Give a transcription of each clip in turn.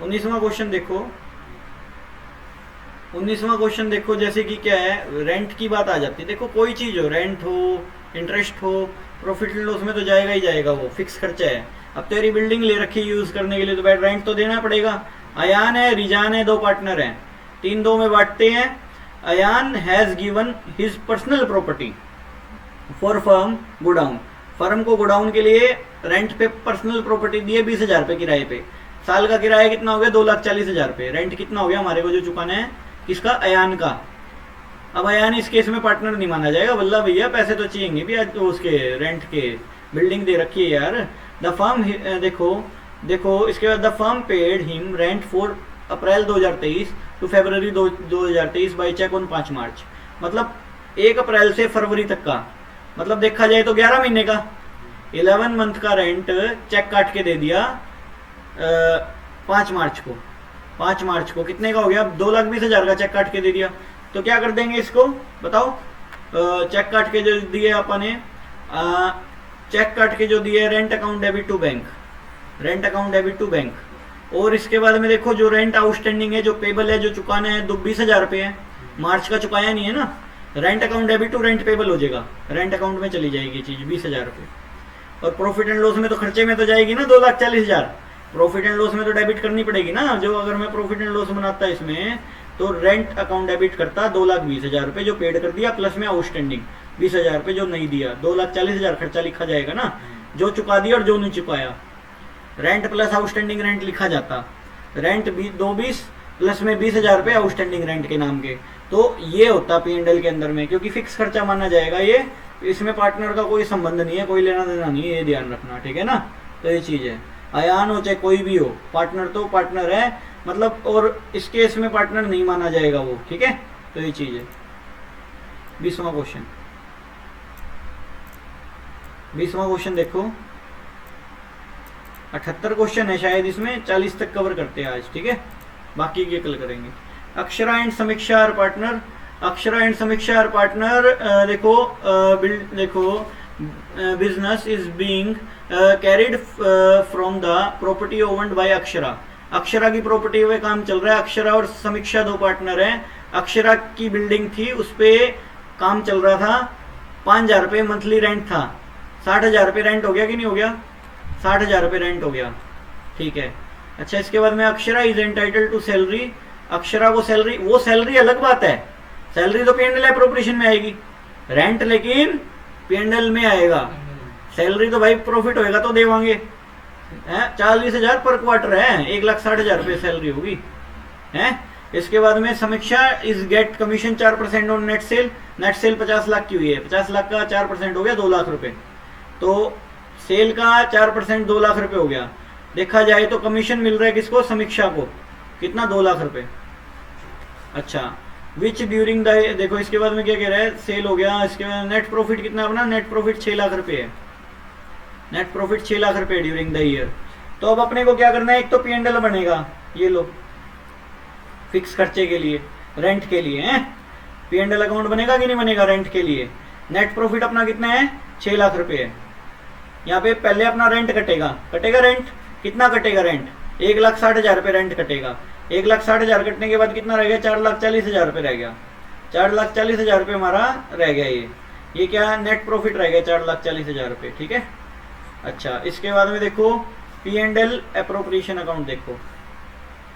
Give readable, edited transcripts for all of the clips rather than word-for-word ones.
19वां question देखो। 19वां question देखो, जैसे कि क्या है, रेंट की बात आ जाती है। देखो कोई चीज हो, रेंट हो, इंटरेस्ट हो, प्रॉफिट एंड लॉस में तो जाएगा ही जाएगा, वो फिक्स खर्चा है। अब तेरी बिल्डिंग ले रखी है यूज करने के लिए, तो भाई रेंट तो देना पड़ेगा। अयान है, रिजान है, दो पार्टनर हैं, 3-2 में बांटते हैं। Ayaan has given his personal property for firm godown. Firm को गोडाउन के लिए रेंट पे पर्सनल प्रॉपर्टी दी है 20,000 रुपये किराए पे। साल का किराया कितना हो गया? 2,40,000 रुपये। रेंट कितना हो गया हमारे को जो चुकाना है? किसका? अयान का। अब अयान इस केस में पार्टनर नहीं माना जाएगा। बल्ला भैया पैसे तो चाहिए भी आज, तो उसके रेंट के, बिल्डिंग दे रखी है यार। द फर्म, देखो देखो इसके बाद, the firm paid him rent for April 2023 to February 2023 by cheque on 5 March. मतलब 1 अप्रैल से फरवरी तक का, मतलब देखा जाए तो 11 महीने का, 11 मंथ का रेंट चेक काट के दे दिया 5 मार्च को। 5 मार्च को कितने का हो गया? 2,20,000 का चेक काट के दे दिया। तो क्या कर देंगे इसको बताओ? चेक काट के जो दिए अपन ने, चेक काट के जो दिए, rent account debit to bank, rent account debit to bank. और इसके बाद में देखो जो रेंट आउटस्टैंडिंग है, जो पेबल है, जो चुकाना है, 20,000 रुपये है, मार्च का चुकाया नहीं है ना। Rent account debit to rent payable हो जाएगा, रेंट अकाउंट में चली जाएगी चीज 20,000 रुपये। और प्रॉफिट एंड लॉस में तो खर्चे में तो जाएगी ना 2,40,000। प्रॉफिट एंड लॉस में तो डेबिट करनी पड़ेगी ना। जो अगर मैं प्रॉफिट एंड लॉस बनाता इसमें, तो रेंट अकाउंट डेबिट करता 2,20,000 रुपये जो पेड कर दिया, प्लस में आउटस्टैंडिंग 20,000 रुपये जो नहीं दिया। 2,40,000 खर्चा लिखा जाएगा ना, जो चुका दिया और जो नहीं चुकाया। रेंट प्लस आउटस्टैंडिंग रेंट लिखा जाता। रेंट 2,20 प्लस में 20,000 रुपये आउटस्टैंडिंग रेंट के नाम के। तो ये होता P&L के अंदर में, क्योंकि फिक्स खर्चा माना जाएगा ये। इसमें पार्टनर का कोई संबंध नहीं है, कोई लेना देना नहीं है, ये ध्यान रखना, ठीक है ना। तो ये चीज है, अयान हो चाहे कोई भी हो, पार्टनर तो पार्टनर है मतलब। और इस केस में पार्टनर नहीं माना जाएगा वो, ठीक है। तो ये चीज है। 20वां क्वेश्चन, 20वां क्वेश्चन देखो। 78 क्वेश्चन है शायद, इसमें 40 तक कवर करते हैं आज, ठीक है। बाकी के कल करेंगे। अक्षरा एंड समीक्षा आर पार्टनर। अक्षरा एंड समीक्षा आर पार्टनर। देखो देखो business is being carried from the property owned by Akshara. Akshara की प्रॉपर्टी पे काम चल रहा है। अक्षरा और समीक्षा दो पार्टनर हैं। अक्षरा की बिल्डिंग थी, उस पे काम चल रहा था। 5,000 रुपये मंथली रेंट था। 60,000 रुपये रेंट हो गया कि नहीं हो गया? 60,000 रुपये रेंट हो गया, ठीक है। अच्छा, इसके बाद में Akshara is entitled to salary. Akshara को सैलरी, वो सैलरी अलग बात है, सैलरी तो P&L एप्रोप्रिएशन में आएगी। रेंट लेकिन P&L में आएगा। सैलरी तो भाई प्रॉफिट होएगा तो देवांगे। 40,000 पर क्वार्टर है, 1,60,000 रुपये सैलरी होगी है। इसके बाद में समीक्षा is get commission 4% on net cell. Net cell 50 lakh की हुई है, 50 लाख का 4% हो गया 2 लाख रुपए। तो सेल का 4% 2 लाख रुपए हो गया। देखा जाए तो कमीशन मिल रहा है किसको? समीक्षा को। कितना? 2 लाख रुपए। अच्छा, विच ड्यूरिंग द, देखो इसके बाद में क्या कह रहा है? सेल हो गया। इसके बाद नेट प्रॉफिट कितना अपना? नेट प्रॉफिट 6 लाख रुपए है। नेट प्रॉफिट 6 लाख रुपए ड्यूरिंग द ईयर। तो अब अपने को क्या करना है? एक तो P&L बनेगा, ये लो, फिक्स खर्चे के लिए, रेंट के लिए है। P&L अकाउंट बनेगा कि नहीं बनेगा रेंट के लिए? नेट प्रॉफिट अपना कितना है? 6 लाख रुपए है। यहाँ पे पहले अपना रेंट कटेगा। कटेगा रेंट, कितना कटेगा रेंट? 1,60,000 रुपये रेंट कटेगा। 1,60,000 कटने के बाद कितना रह गया? 4,40,000 रुपये रह गया। 4,40,000 रुपये हमारा रह गया। ये क्या? नेट प्रॉफिट रह गया 4,40,000 रुपये, ठीक है। अच्छा, इसके बाद में देखो P&L एप्रोप्रिएशन अकाउंट। देखो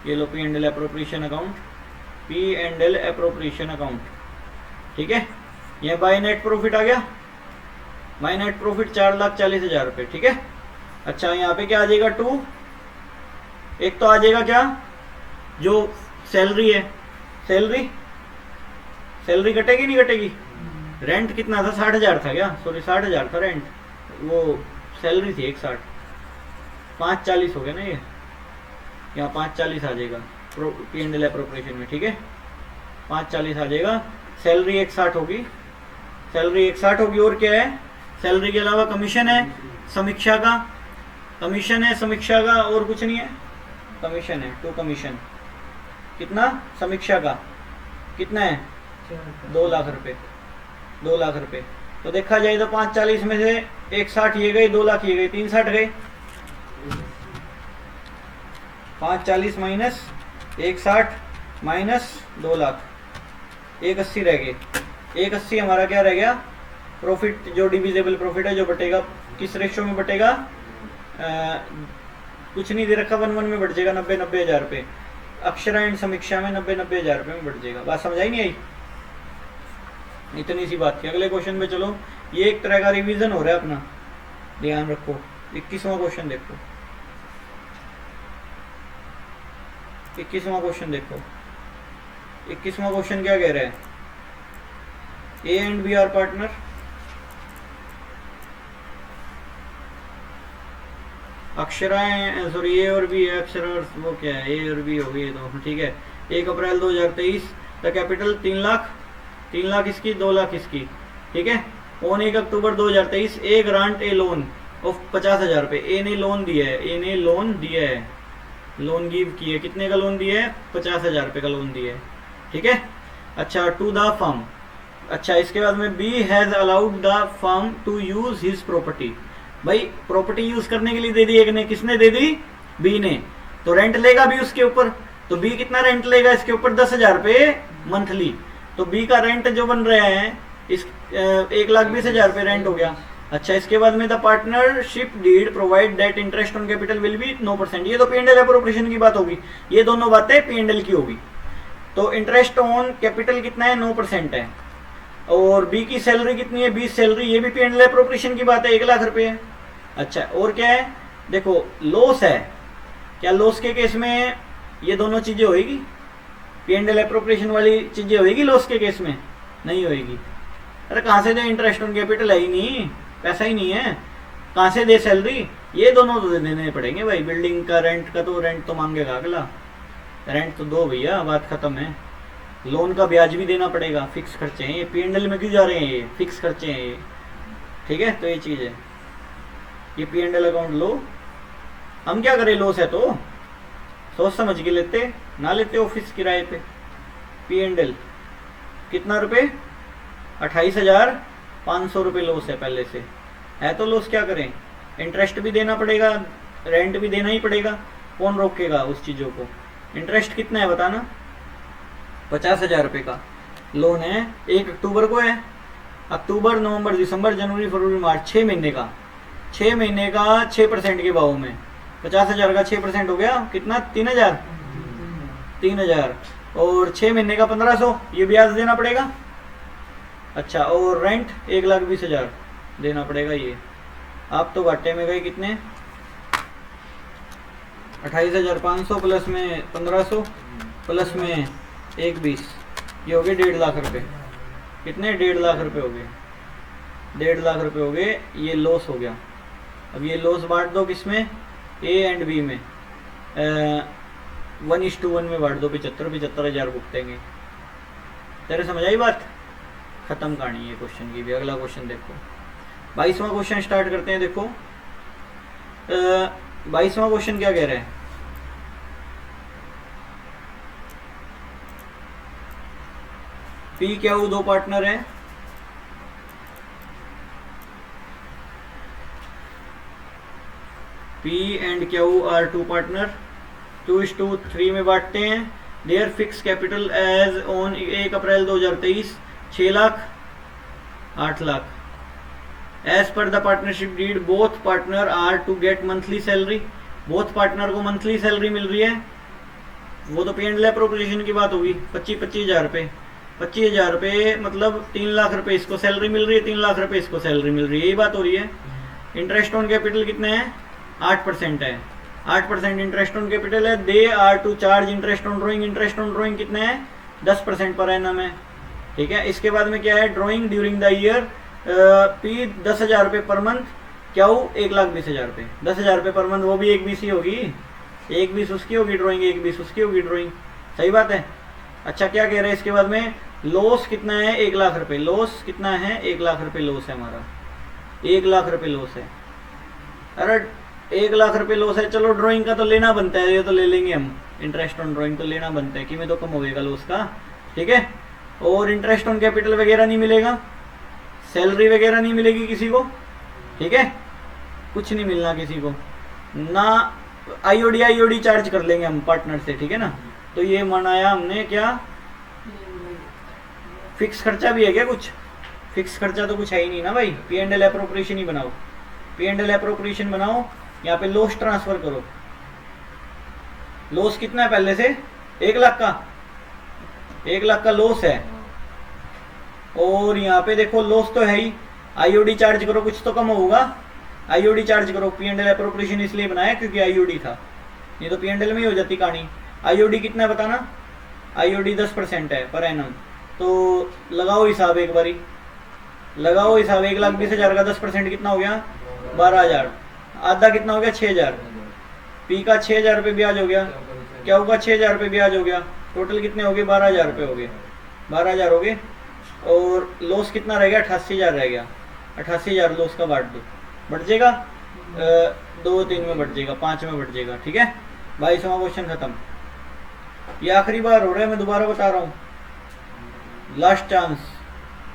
ये लो, P&L appropriation account, P&L appropriation account, ठीक है। ये बाय नेट प्रॉफिट आ गया। बाय नेट प्रॉफिट 4,40,000 रुपये, ठीक है। अच्छा, यहाँ पे क्या आ जाएगा? 2, एक तो आ जाएगा क्या? जो सैलरी है, सैलरी, सैलरी कटेगी नहीं कटेगी? रेंट कितना था? 60,000 था क्या? सॉरी 60,000 था रेंट, वो सैलरी थी 1,60, 5,40 हो गया ना ये। यहाँ 5,40 आ जाएगा P&L एप्रोप्रिएशन में, ठीक है। 5,40 आ जाएगा। सैलरी 1,60 होगी, सैलरी 1,60 होगी। और क्या है? सैलरी के अलावा कमीशन है समीक्षा का, कमीशन है समीक्षा का, और कुछ नहीं है। कमीशन है, 2 कमीशन। कितना? समीक्षा का कितना है? 2 लाख रुपए, 2 लाख रुपए। तो देखा जाए तो 5,40 में से 1,60 ये गई, 2 लाख ये गई, 3,60 गए। 540 माइनस 160 माइनस 2 लाख, 180 रह गए। 180 हमारा क्या रह गया, प्रॉफिट जो डिविजिबल प्रॉफिट है, जो बटेगा किस रेशो में बटेगा, कुछ नहीं दे रखा, 1:1 में बढ़ जाएगा, 90-90 हज़ार रुपये। अक्षरा एंड समीक्षा में 90-90 हज़ार रुपये में बढ़ जाएगा। बात समझ आई नहीं आई? इतनी सी बात थी। अगले क्वेश्चन पे चलो। ये एक तरह का रिवीजन हो रहा है अपना, ध्यान रखो। 21वां क्वेश्चन देखो, 21वां क्वेश्चन देखो। 21वां क्वेश्चन क्या कह रहा है, A and B are partner. Akshara sorry A और बी, अक्षरा और वो क्या है, ए और बी हो गई तो ठीक है। 1 April 2023 the capital 3 lakh, 3 lakh इसकी, 2 लाख इसकी, ठीक है। On 1 October 2023 A grant A loan of 50,000 रुपये। ए ने लोन दिया है, ए ने लोन दिया है, लोन गिव किया है। कितने का लोन दिया है, 50,000 रुपये का लोन दिया है, ठीक है। अच्छा, टू द फर्म। अच्छा, इसके बाद में B has allowed the firm to use his property. भाई प्रॉपर्टी यूज करने के लिए दे दी एक ने, किसने दे दी, बी ने। तो रेंट लेगा भी उसके ऊपर, तो बी कितना रेंट लेगा इसके ऊपर, 10,000 रुपये मंथली। तो बी का रेंट जो बन रहा है इस 1,20,000 रुपये रेंट हो गया। अच्छा, इसके बाद में the partnership deed provide that interest on capital will be 9%। ये तो पी&एल एप्रोप्रिएशन की बात होगी, ये दोनों बातें पी&एल की होगी। तो इंटरेस्ट ऑन कैपिटल कितना है, 9% है। और बी की सैलरी कितनी है, 20 सैलरी, ये भी पी&एल एप्रोप्रिएशन की बात है, 1 लाख रुपये है। अच्छा, और क्या है, देखो लॉस है, क्या लॉस के केस में ये दोनों चीजें होएगी, पी&एल एप्रोप्रिएशन वाली चीजें होएगी लॉस के केस में, नहीं होएगी। अरे कहाँ से दे, इंटरेस्ट ऑन कैपिटल है ही नहीं, पैसा ही नहीं है, कहाँ से दे सैलरी, ये दोनों तो देने पड़ेंगे भाई। बिल्डिंग का रेंट का तो रेंट तो मांगेगा अगला, रेंट तो दो भैया, बात खत्म है। लोन का ब्याज भी देना पड़ेगा, फिक्स खर्चे हैं ये, पी&एल में क्यों जा रहे हैं, ये फिक्स खर्चे हैं ये, ठीक है। तो ये चीज़ है, ये पी&एल अकाउंट लो। हम क्या करें, लॉस है तो सोच समझ के लेते, ना लेते ऑफिस किराए पे। पी&एल कितना रुपए, 28,500 रुपये लॉस है पहले से, है तो लॉस, क्या करें, इंटरेस्ट भी देना पड़ेगा, रेंट भी देना ही पड़ेगा, कौन रोकेगा उस चीज़ों को। इंटरेस्ट कितना है बताना, 50,000 रुपये का लोन है, 1 अक्टूबर को है, अक्टूबर नवंबर दिसंबर जनवरी फरवरी मार्च, 6 महीने का, 6 महीने का 6% के भाव में 50,000 का 6% हो गया कितना, 3,000, 3,000। और 6 महीने का 1,500, ये ब्याज देना पड़ेगा। अच्छा, और रेंट 1,20,000 देना पड़ेगा। ये आप तो घाटे में गए कितने, 28,500 प्लस में 1,500 प्लस में 1,20, ये हो गए 1.5 लाख रुपए। कितने, 1.5 लाख रुपए हो गए, 1.5 लाख रुपए हो गए। ये लॉस हो गया। अब ये लॉस बांट दो किसमें, ए एंड बी में, 1:1 में बांट दो, 75,000 भुगतेंगे। तेरे समझ आई बात, खत्म कहानी है क्वेश्चन की भी। अगला क्वेश्चन देखो, 22वां क्वेश्चन स्टार्ट करते हैं। देखो 22वां क्वेश्चन क्या कह रहा है, पी क्यू दो पार्टनर है, P and Q are 2 partner, 2:3 में बांटते हैं। Their fixed capital as on 1 April 2023 6 lakh 8 lakh. As per the partnership deed both partner are to get monthly salary, both partner को मंथली सैलरी मिल रही है। वो तो पी&एल एप्रोप्रिएशन की बात होगी, 25,000 रुपये, 25,000 रुपये मतलब 3 लाख रुपये इसको सैलरी मिल रही है, 3 लाख रुपये इसको सैलरी मिल रही है, यही बात हो रही है। इंटरेस्ट ऑन कैपिटल कितने हैं, 8% है, 8% इंटरेस्ट ऑन कैपिटल है। They are to charge interest on drawing, interest on drawing कितने हैं, 10% पर एनम है, ठीक है। इसके बाद में क्या है, drawing during the year, P 10,000 रुपये पर मंथ, क्या हो 1,20,000 रुपये, 10,000 रुपये पर मंथ, वो भी 1,20 ही होगी, 1,20 उसकी होगी ड्राइंग, 1,20 उसकी होगी ड्राइंग, सही बात है। अच्छा, क्या कह रहे हैं इसके बाद में, लॉस कितना है, 1 लाख रुपये, लॉस कितना है, 1 लाख रुपये लॉस है हमारा, 1 लाख रुपये लॉस है। अरे 1 लाख रुपये लॉस है, चलो ड्राइंग का तो लेना बनता है, ये तो ले लेंगे हम, इंटरेस्ट ऑन ड्राइंग तो लेना बनता है, कि में तो कम होगा लॉस का, ठीक है। और इंटरेस्ट ऑन कैपिटल वगैरह नहीं मिलेगा, सैलरी वगैरह नहीं मिलेगी किसी को, ठीक है, कुछ नहीं मिलना किसी को, ना आईओडी चार्ज कर लेंगे हम पार्टनर से, ठीक है ना। तो ये मनाया हमने क्या, फिक्स खर्चा भी है क्या कुछ? फिक्स खर्चा तो कुछ है ही नहीं ना भाई। पी एंड एल एप्रोप्रिएशन ही बनाओ, पी एंड एल एप्रोप्रिएशन बनाओ। यहाँ पे लॉस ट्रांसफर करो। लॉस कितना है पहले से? 1 लाख का, 1 लाख का लॉस है। और यहाँ पे देखो लॉस तो है ही, आईओडी चार्ज करो, कुछ तो कम होगा। आईओडी चार्ज करो। पी एंड एल एप्रोप्रिएशन इसलिए बनाया क्योंकि आईओडी था, ये तो पी एंड एल में ही हो जाती कहानी। आईओडी कितना है बताना? आईओडी 10% है पर एनम। तो लगाओ हिसाब एक बारी, लगाओ हिसाब। 1,20,000 का 10% कितना हो गया? 12,000। आधा कितना हो गया? 6,000। पी का 6,000 रुपये ब्याज हो गया, क्या होगा? 6,000 रुपये ब्याज हो गया। टोटल कितने हो गए? 12,000 रुपये हो गए, 12,000 हो गए। और लॉस कितना रह गया? 88,000 रह गया। 88,000 लॉस का बांट दो, बढ़ जाएगा 2, 3 में बढ़ जाएगा, 5 में बढ़ जाएगा, ठीक है। 22वां क्वेश्चन खत्म। ये आखिरी बार हो रहा है, मैं दोबारा बता रहा हूँ, लास्ट चांस।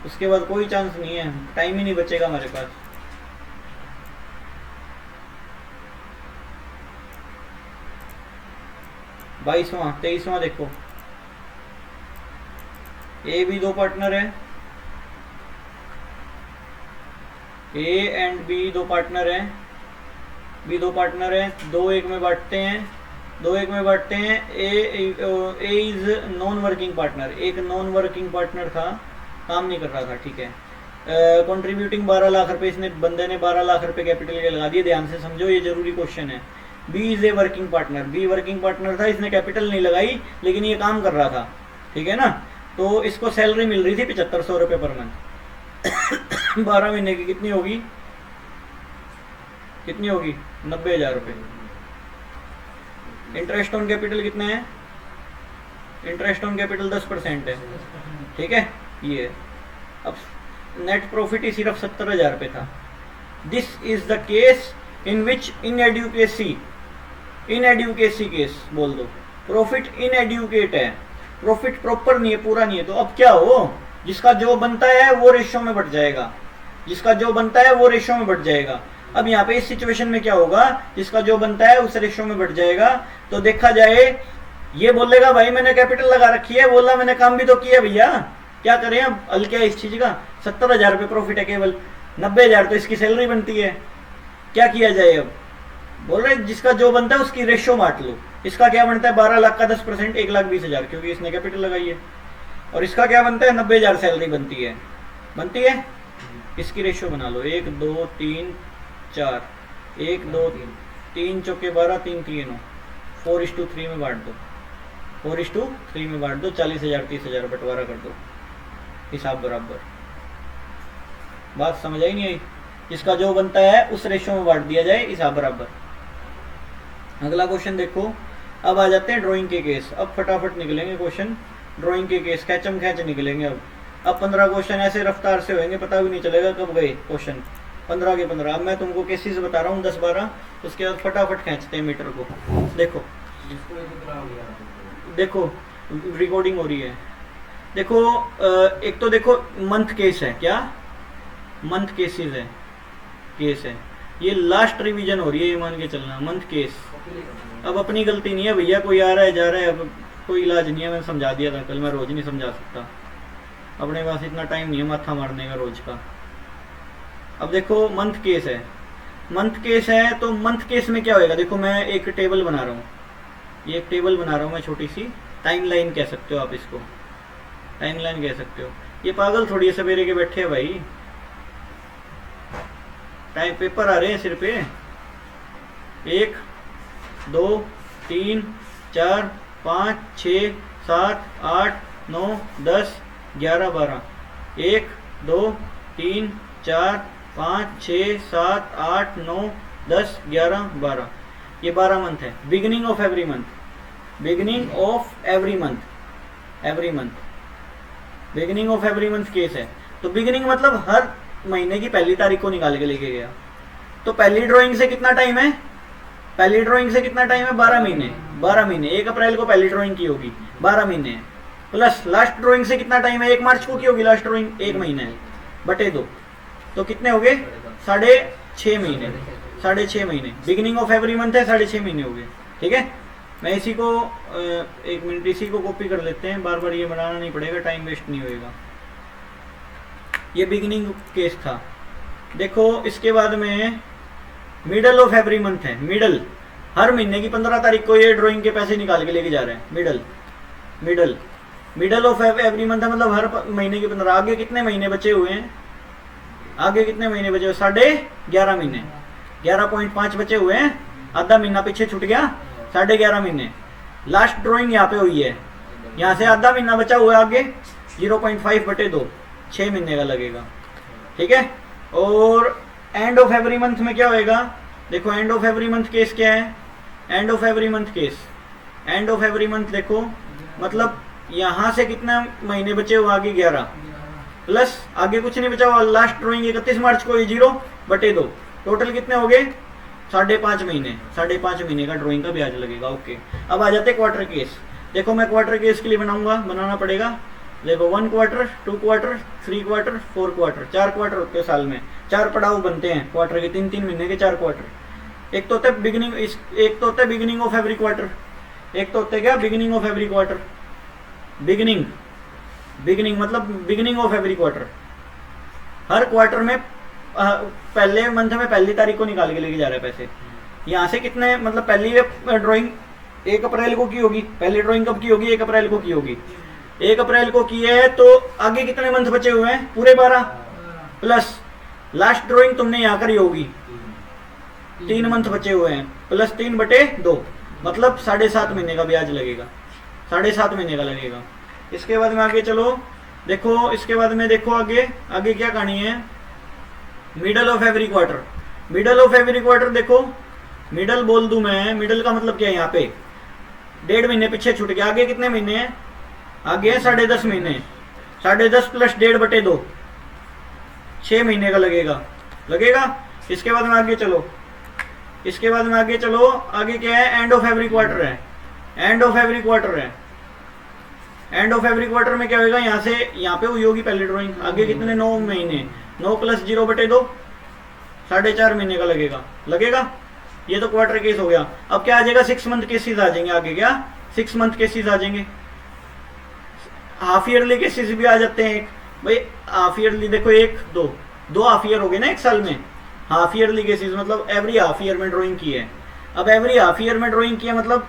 उसके बाद कोई चांस नहीं है, टाइम ही नहीं बचेगा हमारे पास। बाईसवां, 23वां देखो। ए बी दो पार्टनर है, ए एंड बी दो पार्टनर है, बी दो पार्टनर है, 2-1 में बांटते हैं, 2-1 में बांटते हैं। ए इज नॉन वर्किंग पार्टनर, एक नॉन वर्किंग पार्टनर था, काम नहीं कर रहा था, ठीक है। कंट्रीब्यूटिंग 12 लाख रुपए, इसने बंदे ने 12 लाख रुपए कैपिटल के लगा दिए। ध्यान से समझो, ये जरूरी क्वेश्चन है। B is a working partner, B working partner था, इसने कैपिटल नहीं लगाई लेकिन ये काम कर रहा था, ठीक है ना। तो इसको सैलरी मिल रही थी 7500 रुपये पर मंथ। 12 महीने की कितनी होगी? कितनी होगी? 90,000 रुपये। इंटरेस्ट ऑन कैपिटल कितने हैं? इंटरेस्ट ऑन कैपिटल 10% है, ठीक है। ये अब नेट प्रॉफिट ही सिर्फ 70,000 रुपये था। This is the case in which inadequacy, inadequacy case बोल दो। प्रॉफिट इनएडुकेट है, प्रॉफिट प्रॉपर नहीं है, पूरा नहीं है। तो अब क्या हो, जिसका जो बनता है वो रेशियो में बढ़ जाएगा, जिसका जो बनता है वो रेशियो में बढ़ जाएगा। अब यहाँ पे इस सिचुएशन में क्या होगा, जिसका जो बनता है उस रेशियो में बढ़ जाएगा। तो देखा जाए, ये बोलेगा भाई मैंने कैपिटल लगा रखी है, बोला मैंने काम भी तो किया भैया, क्या करें अब, हल क्या है इस चीज का। 70,000 रुपये प्रॉफिट है केवल, 90,000 तो इसकी सैलरी बनती है, क्या किया जाए अब। बोल रहे जिसका जो बनता है उसकी रेशियो बांट लो। इसका क्या बनता है? 12 लाख का 10%, 1,20,000, क्योंकि इसने कैपिटल लगाई है। और इसका क्या बनता है? 90,000 सैलरी बनती है, बनती है। इसकी रेशियो बना लो, 1 2 3 4, 1 2 3 चौके 12, 3 3 9, 4:3 में बांट दो, 4:3 में बांट दो। 40,000 30,000 बंटवारा कर दो, हिसाब बराबर। बात समझ आई नहीं आई? जिसका जो बनता है उस रेशियो में बांट दिया जाए, हिसाब बराबर। अगला क्वेश्चन देखो। अब आ जाते हैं ड्राइंग के केस। अब फटाफट निकलेंगे क्वेश्चन, ड्राइंग के केस खैचम खैच निकलेंगे। अब 15 क्वेश्चन ऐसे रफ्तार से होंगे, पता भी नहीं चलेगा कब गए क्वेश्चन, 15 के 15। अब मैं तुमको केसेस बता रहा हूँ 10-12, उसके बाद फटाफट खींचते हैं मीटर को। देखो देखो रिकॉर्डिंग हो रही है। देखो एक तो देखो मंथ केस है, क्या मंथ केसेस है, केस है। ये लास्ट रिवीजन हो रही है, ये मान के चलना, मंथ केस। अब अपनी गलती नहीं है भैया, कोई आ रहा है जा रहा है, अब कोई इलाज नहीं है। मैंने समझा दिया था कल, मैं रोज नहीं समझा सकता, अपने पास इतना टाइम नहीं है माथा मारने का रोज का। अब देखो मंथ केस है, मंथ केस है तो मंथ केस में क्या होएगा। देखो मैं एक टेबल बना रहा हूँ, ये एक टेबल बना रहा हूँ मैं, छोटी सी टाइमलाइन कह सकते हो आप इसको, टाइमलाइन कह सकते हो। ये पागल थोड़ी है सवेरे के बैठे हैं भाई, टाइम पेपर आ रहे हैं सिर पे। 1 2 3 4 5 6 7 8 9 10 11 12, 1 2 3 4 5 6 7 8 9 10 11 12, ये 12 मंथ है। Beginning of every month, beginning of every month, every month, beginning of every month case है। तो बिगिनिंग मतलब हर महीने की पहली तारीख को निकाल के लेके गया। तो पहली ड्राइंग से कितना टाइम है, पहली ड्राइंग से कितना टाइम है? 12 महीने, 12 महीने। 1 अप्रैल को पहली ड्राइंग की होगी, 12 महीने है। प्लस लास्ट ड्राइंग से कितना टाइम है? 1 मार्च को की होगी लास्ट ड्राइंग, 1 महीने है, बटे 2, तो कितने हो गए? 6.5 महीने, 6.5 महीने, बिगिनिंग ऑफ एवरी मंथ है, 6.5 महीने हो गए। ठीक है, मैं इसी को 1 मिनट इसी को कॉपी कर लेते हैं, बार बार ये बनाना नहीं पड़ेगा, टाइम वेस्ट नहीं होएगा। ये बिगिनिंग केस था। देखो इसके बाद में मिडल ऑफ एवरी मंथ है, मिडल, हर महीने की 15 तारीख को ये ड्राइंग के पैसे निकाल के लेके जा रहे हैं। Middle middle middle of every month है, मतलब हर महीने की 15। आगे कितने महीने बचे हुए हैं, आगे कितने महीने बचे हुए, 11.5 महीने, 11.5 बचे हुए हैं, आधा महीना पीछे छूट गया, 11.5 महीने। लास्ट ड्राइंग यहाँ पे हुई है, यहाँ से आधा महीना बचा हुआ है, आगे 0.5/2, 6 महीने का लगेगा। ठीक है, और एंड ऑफ एवरी मंथ में क्या होएगा, देखो end of every month case क्या है, end of every month case, end of every month देखो, मतलब यहाँ से कितना महीने बचे हुए, आगे 11 प्लस आगे कुछ नहीं बचा हुआ, लास्ट ड्राइंग 31 मार्च को, ये 0/2, टोटल कितने हो गए, 5.5 महीने, 5.5 महीने का ड्राइंग का ब्याज लगेगा। ओके, अब आ जाते क्वार्टर केस। देखो मैं क्वार्टर केस के लिए बनाना पड़ेगा। देखो 1 quarter, 2 quarter, 3 quarter, 4 quarter, 4 quarter होते हैं साल में, 4 पड़ाव बनते हैं क्वार्टर के, 3-3 महीने के 4 क्वार्टर। एक तो होता है बिगिनिंग, एक तो होता है बिगिनिंग ऑफ एवरी क्वार्टर, एक तो होता है क्या, beginning of every quarter, beginning मतलब बिगिनिंग ऑफ एवरी क्वार्टर। हर क्वार्टर में पहले मंथ में पहली तारीख को निकाल के लेके जा रहे हैं पैसे। यहाँ से कितने, मतलब पहली ड्राइंग 1 अप्रैल को की होगी, पहली ड्राइंग कब की होगी, 1 अप्रैल को की होगी, 1 अप्रैल को की है, तो आगे कितने मंथ बचे हुए हैं, पूरे 12, प्लस लास्ट ड्राइंग तुमने यहाँ करी होगी, 3 मंथ बचे हुए हैं, प्लस 3/2, मतलब 7.5 महीने का ब्याज लगेगा, 7.5 महीने का लगेगा। इसके बाद में आगे चलो, देखो इसके बाद में देखो आगे क्या कहानी है, middle of every quarter. Middle of every quarter देखो, मिडल बोल दूं मैं, मिडल का मतलब क्या है, यहाँ पे 1.5 महीने पीछे छूट गया, आगे कितने महीने हैं, आगे है 10.5 महीने, 10.5 प्लस 1.5/2, 6 महीने का लगेगा। इसके बाद में आगे चलो, इसके बाद में आगे चलो, आगे क्या है, एंड ऑफ एवरी क्वार्टर है, एंड ऑफ एवरी क्वार्टर है। एंड ऑफ एवरी क्वार्टर में क्या होगा, यहाँ से यहाँ पे हुई होगी पहली ड्राइंग, आगे कितने 9 महीने, 9 प्लस 0/2, 4.5 महीने का लगेगा। ये तो क्वार्टर केस हो गया। अब क्या आ जाएगा, 6 मंथ केसेस आ जाएंगे आगे, क्या 6 मंथ केसेस आ जाएंगे। हाफ ईयरली केसेस भी आ जाते हैं, एक भाई हाफ ईयरली देखो, 1-2 हाफ ईयर हो गए ना एक साल में, हाफ ईयरली केसेस मतलब एवरी हाफ ईयर में ड्राइंग की है। अब एवरी हाफ ईयर में ड्राइंग की है, मतलब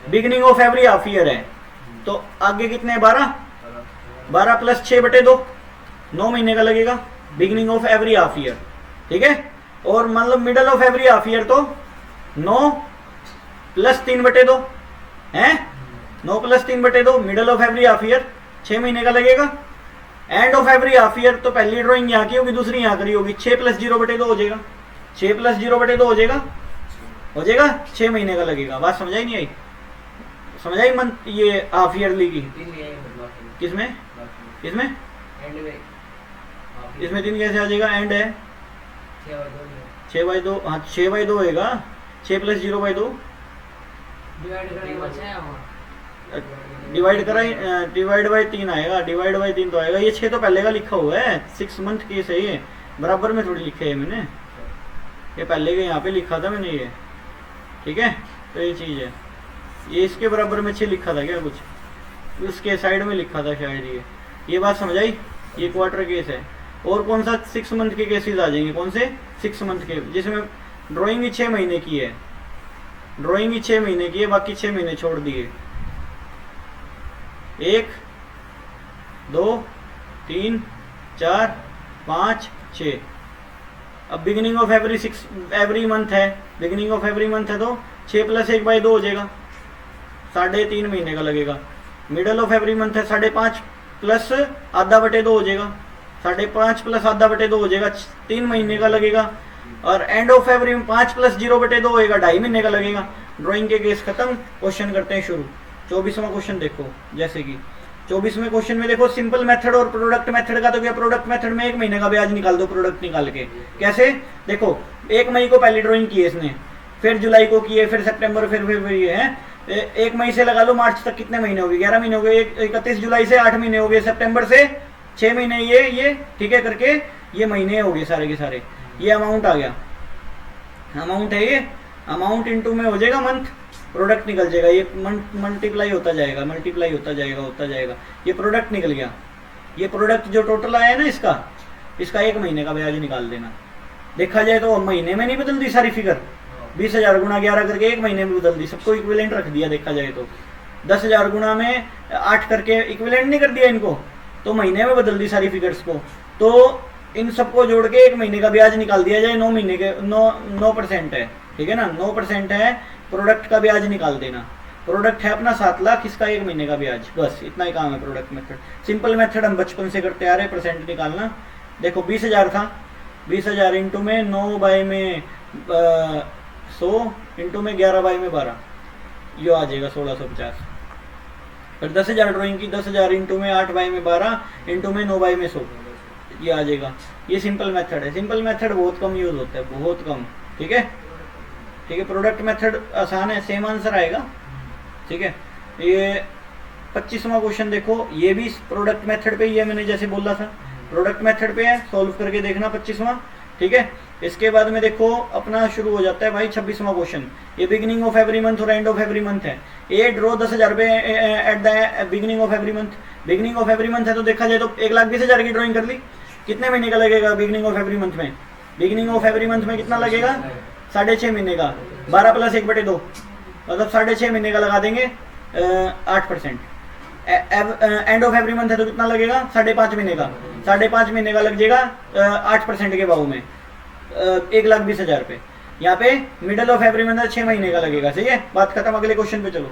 beginning of every half year है, तो आगे कितने 12 प्लस 6/2, 9 महीने का लगेगा, beginning of every half year. ठीक है, और मतलब middle of every half year तो 9 प्लस 3/2 है, 9 plus 3/2, middle of every half year 6 महीने का लगेगा। End of every half year तो पहली ड्राइंग यहाँ की होगी, दूसरी यहाँ करी होगी, 6 प्लस 0/2 हो जाएगा, 6 प्लस 0/2 हो जाएगा, 6 महीने का लगेगा। बात समझ आई नहीं आई, समझ आई मंथ ये हाफ ईयरली की, किसमें इसमें 3 कैसे आ जाएगा, एंड है 6/2, हाँ 6/2 होएगा, 6 प्लस 0/2 डिवाइड बाई 3 आएगा, डिवाइड बाई 3 तो आएगा। ये 6 तो पहले का लिखा हुआ है, 6 मंथ केस है ये, बराबर में थोड़ी लिखे है मैंने, ये पहले के यहाँ पे लिखा था मैंने ये। ठीक है, तो ये चीज़ है, ये इसके बराबर में 6 लिखा था क्या, कुछ उसके साइड में लिखा था शायद ये बात समझ आई। ये क्वार्टर केस है। और कौन सा 6 मंथ के केसेस आ जाएंगे, कौन से 6 मंथ के, जिसमें ड्राइंग ही 6 महीने की है, ड्राइंग ही 6 महीने की है, बाकी 6 महीने छोड़ दिए, 1 2 3 4 5 6। अब बिगिनिंग ऑफ एवरी मंथ है, बिगिनिंग ऑफ एवरी मंथ है तो 6 प्लस 1/2 हो जाएगा, 3.5 महीने का लगेगा। मिडल ऑफ एवरी मंथ है, 5.5 प्लस 1/2 हो जाएगा, 5.5 प्लस 1/2 हो जाएगा, 3 महीने का लगेगा। और एंड ऑफ एवरी 5 प्लस 0/2 होएगा, 2.5 महीने का लगेगा। ड्राइंग के केस खत्म। क्वेश्चन करते हैं शुरू। 24वां क्वेश्चन देखो, जैसे कि 24वें क्वेश्चन में देखो, सिंपल मेथड और प्रोडक्ट मेथड का। तो क्या प्रोडक्ट मेथड में 1 महीने का ब्याज निकाल दो, प्रोडक्ट निकाल के। कैसे, देखो 1 मई को पहली ड्राइंग की है इसने, फिर जुलाई को की है, फिर सितंबर, फिर ये है 1 मई से लगा लो मार्च तक कितने महीने हो गए, 11 महीने हो गए। 31 जुलाई से 8 महीने हो गए, सितंबर से 6 महीने, ये ठीक है करके ये महीने हो गए सारे के सारे, ये अमाउंट आ गया अमाउंट है ये, अमाउंट इंटू में हो जाएगा मंथ, प्रोडक्ट निकल जाएगा, ये मल्टीप्लाई होता जाएगा, मल्टीप्लाई होता जाएगा, होता जाएगा, ये प्रोडक्ट निकल गया। ये प्रोडक्ट जो टोटल आया है ना इसका 1 महीने का ब्याज निकाल देना। देखा जाए तो महीने में नहीं बदल दी सारी फिगर, 20,000 गुणा 11 करके 1 महीने में बदल दी, सबको इक्विवेलेंट रख दिया। देखा जाए तो 10,000 गुणा में 8 करके इक्विवेलेंट नहीं कर दिया इनको, तो महीने में बदल दी सारी फिगर्स को। तो इन सबको जोड़ के 1 महीने का ब्याज निकाल दिया जाए, 9 महीने के 9% है, ठीक है ना, 9% है, प्रोडक्ट का ब्याज निकाल देना। प्रोडक्ट है अपना 7 लाख, इसका 1 महीने का ब्याज, बस इतना ही काम है प्रोडक्ट मेथड। सिंपल मेथड हम बचपन से करते आ रहे, परसेंट निकालना। देखो 20,000 था, 20,000 इंटू में 9 बाई में 100 इंटू में 11 बाई में 12, ये आ जाएगा 1650। फिर 10,000 ड्राइंग की, 10,000 इंटू में 8 बाई में 12 इंटू में 9 बाई में 100, ये आ जाएगा। ये सिंपल मेथड है। सिंपल मेथड बहुत कम यूज होता है, बहुत कम, ठीक है, ठीक है। प्रोडक्ट मेथड आसान है, सेम आंसर आएगा, ठीक है। ये 25वां क्वेश्चन देखो, ये भी प्रोडक्ट मेथड पे ही है, मैंने जैसे बोला था प्रोडक्ट मेथड पे है, सॉल्व करके देखना 25वां, ठीक है। इसके बाद में देखो अपना शुरू हो जाता है भाई 26वां क्वेश्चन। ये बिगिनिंग ऑफ एवरी मंथ और एंड ऑफ एवरी मंथ है। ए ड्रॉ 10,000 रुपए at the beginning of every month. Beginning of every month है तो देखा जाए तो 1,20,000 की ड्रॉइंग कर ली। कितने महीने का लगेगा बिगिनिंग ऑफ एवरी मंथ में? बिगिनिंग ऑफ एवरी मंथ में कितना लगेगा? 6.5 महीने का, 12 + 1/2, मतलब 6.5 महीने का लगा देंगे 8%। एंड ऑफ एवरी मंथ है तो कितना लगेगा? 5.5 महीने का, 5.5 महीने का लग जाएगा 8% के भाव में 1,20,000 रुपये। यहाँ पे मिडल ऑफ एवरी मंथ 6 महीने का लगेगा, सही है, बात खत्म। अगले क्वेश्चन पे चलो।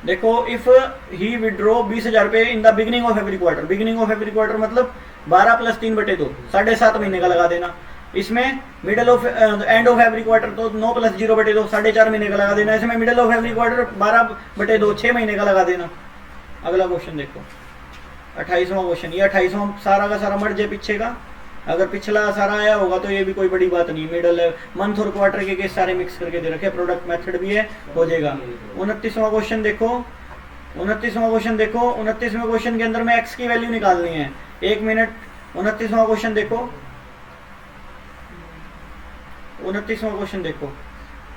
देखो इफ ही विड्रॉ 20,000 रुपये इन the beginning of every quarter. Beginning of every quarter मतलब 12 + 3/2, 7.5 महीने का लगा देना। इसमें middle of end of every quarter तो 9 + 0/2, 4.5 महीने का लगा देना। इसमें मिडल ऑफ एवरी क्वार्टर 12/2, 6 महीने का लगा देना। अगला क्वेश्चन देखो 28वां क्वेश्चन। ये 28वां सारा का सारा मर्ज है पीछे का, अगर पिछला सारा आया होगा तो ये भी कोई बड़ी बात नहीं। मिडल मंथ और क्वार्टर के केस सारे मिक्स करके दे रखे, प्रोडक्ट मेथड भी है, हो जाएगा। 29वां क्वेश्चन देखो, 29वां क्वेश्चन देखो। 29वें क्वेश्चन के अंदर में एक्स की वैल्यू निकालनी है। 1 मिनट। 29वां क्वेश्चन देखो, 29वां क्वेश्चन देखो।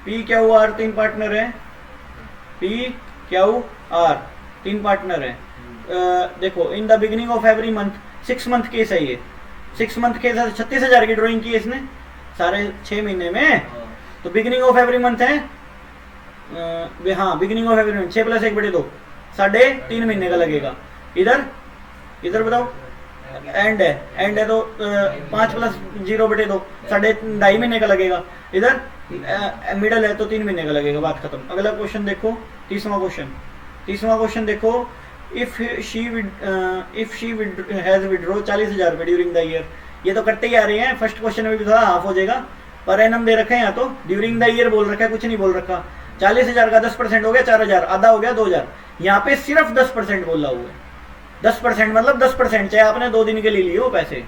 पी क्यू आर 3 पार्टनर है, पी क्यू आर 3 पार्टनर है। देखो इन the beginning of every month, 6 month case है ये, 6 मंथ केस है। 36,000 की ड्राइंग की है इसने सारे 6 महीने में। तो बिगिनिंग ऑफ एवरी मंथ है, हाँ बिगिनिंग ऑफ एवरी मंथ 6 + 1/2, 3.5 महीने का लगेगा। इधर इधर बताओ, एंड है तो 5 + 0/2, 2.5 महीने का लगेगा। इधर मिडल है तो 3 महीने का लगेगा, बात खत्म। अगला क्वेश्चन देखो 30वां क्वेश्चन। 30वां क्वेश्चन देखो, इफ शी हैज विड्रॉ 40,000 रुपये ड्यूरिंग द ईयर। ये तो करते ही आ रहे हैं, फर्स्ट क्वेश्चन में भी थोड़ा हाफ हो जाएगा, पर एनम दे रखे हैं, यहाँ तो ड्यूरिंग द ईयर बोल रखा है, कुछ नहीं बोल रखा। 40,000 का 10% हो गया 4,000, आधा हो गया 2,000। यहाँ पे सिर्फ 10% बोला हुआ है, 10% मतलब 10%, चाहे आपने 2 दिन के लिए लिए हो पैसे,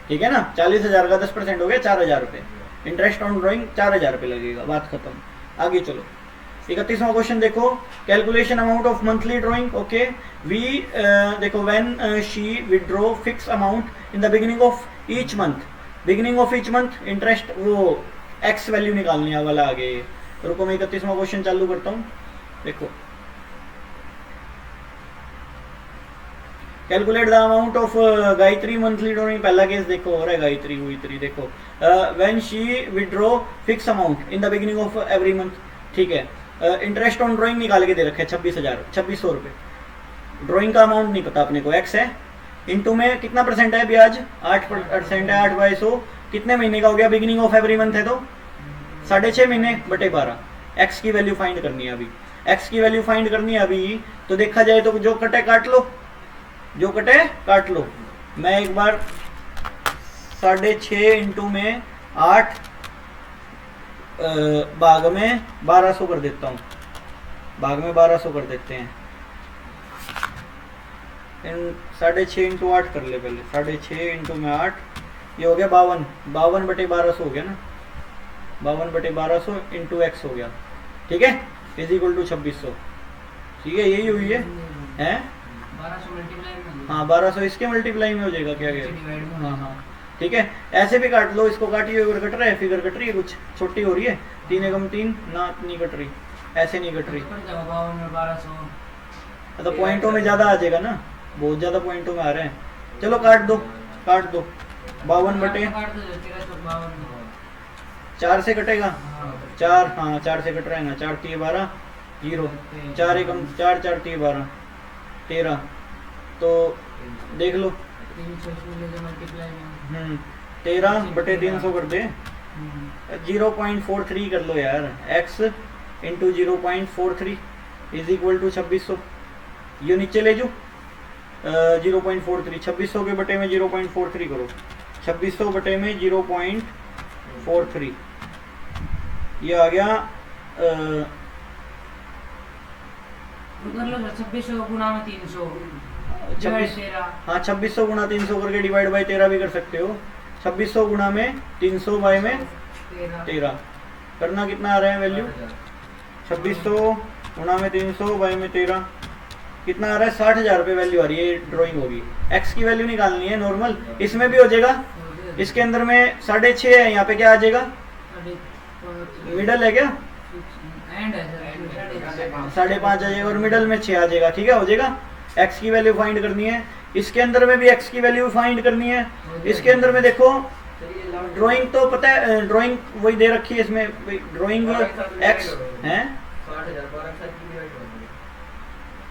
ठीक है ना। 40,000 का 10% हो गया 4,000 रुपये। इंटरेस्ट ऑन ड्राइंग 4,000 रुपये लगेगा, बात खत्म। आगे चलो 31वां क्वेश्चन देखो, calculation amount of monthly drawing. Okay we देखो when she withdraw fix amount in the beginning of each month, beginning of each month interest वो एक्स वैल्यू निकालनी है वाला। आगे रुको मैं 31वां क्वेश्चन चालू करता हूँ। देखो calculate the amount of Gayatri monthly drawing. पहला केस देखो हो रहा है गायत्री हुई। देखो when she withdraw fix amount in the beginning of every month, ठीक है। इंटरेस्ट ऑन ड्राइंग निकाल के दे रखे 26,000 रुपये। ड्राइंग का अमाउंट नहीं पता अपने को, एक्स है। इंटू में कितना परसेंट है ब्याज? 8% है, 8/100। कितने महीने का हो गया? बिगिनिंग ऑफ एवरी मंथ है तो 6.5 महीने बटे 12। एक्स की वैल्यू फाइंड करनी है अभी, एक्स की वैल्यू फाइंड करनी है अभी। तो देखा जाए तो जो कटे काट लो, जो कटे काट लो। मैं एक बार 6.5 इंटू में 8 भाग में 1200 कर देता हूँ, भाग में 1200 कर देते हैं। 6.5 इंटू 8 कर ले पहले, 6.5 इंटू में 8, ये हो गया 52 बटे 1200 हो गया ना, 52/1200 इंटू एक्स हो गया, ठीक है, इज इक्वल टू 2600। ठीक है, यही हुई है, हैं? 1200 मल्टीप्लाई में, हाँ 1200 इसके मल्टीप्लाई में हो जाएगा क्या? हाँ हाँ ठीक है। ऐसे भी काट लो, इसको काटिए अगर कट रहा है, फिगर कट रही है, कुछ छोटी हो रही है, 3 एकम 3 ना, नहीं कट रही, ऐसे नहीं कट रही। तो पॉइंटों में ज़्यादा आ जाएगा ना, बहुत ज़्यादा पॉइंटों में आ रहे हैं। चलो काट दो, काट दो। 52 बटे 4 से कटेगा, 4, हाँ 4 से कट रहा है ना, 4 3 12 0, 4 एकम 4 4 3 12 13, तो देख लो 13 बटे 300 कर दे, 0.43 कर लो यार, x into 0.43 is equal to 2600, ये नीचे ले जाओ 0.43, 2600 के बटे में 0.43 करो, 2600 बटे में 0.43, ये आ गया 2600 गुणा में 300, 26, हाँ 2600 गुणा 300 करके डिवाइड बाई 13 भी कर सकते हो। 2600 गुणा में 300 बाई में 13 करना कितना आ रहा है वैल्यू, 2600 गुणा में 300 बाई में 13 कितना आ रहा है, 60,000 रुपये वैल्यू आ रही है। ड्राइंग होगी, एक्स की वैल्यू निकालनी है नॉर्मल, इसमें भी हो जाएगा, इसके अंदर में 6.5 है, यहाँ पे क्या आ जाएगा, मिडल है क्या, 5.5 आ जाएगा और मिडल में 6 आ जाएगा, ठीक है, हो जाएगा। एक्स की वैल्यू फाइंड करनी है, इसके अंदर में भी एक्स की वैल्यू फाइंड करनी है। इसके अंदर में देखो ड्राइंग तो पता है, ड्राइंग वही दे रखी है इसमें, ड्राइंग एक्स है,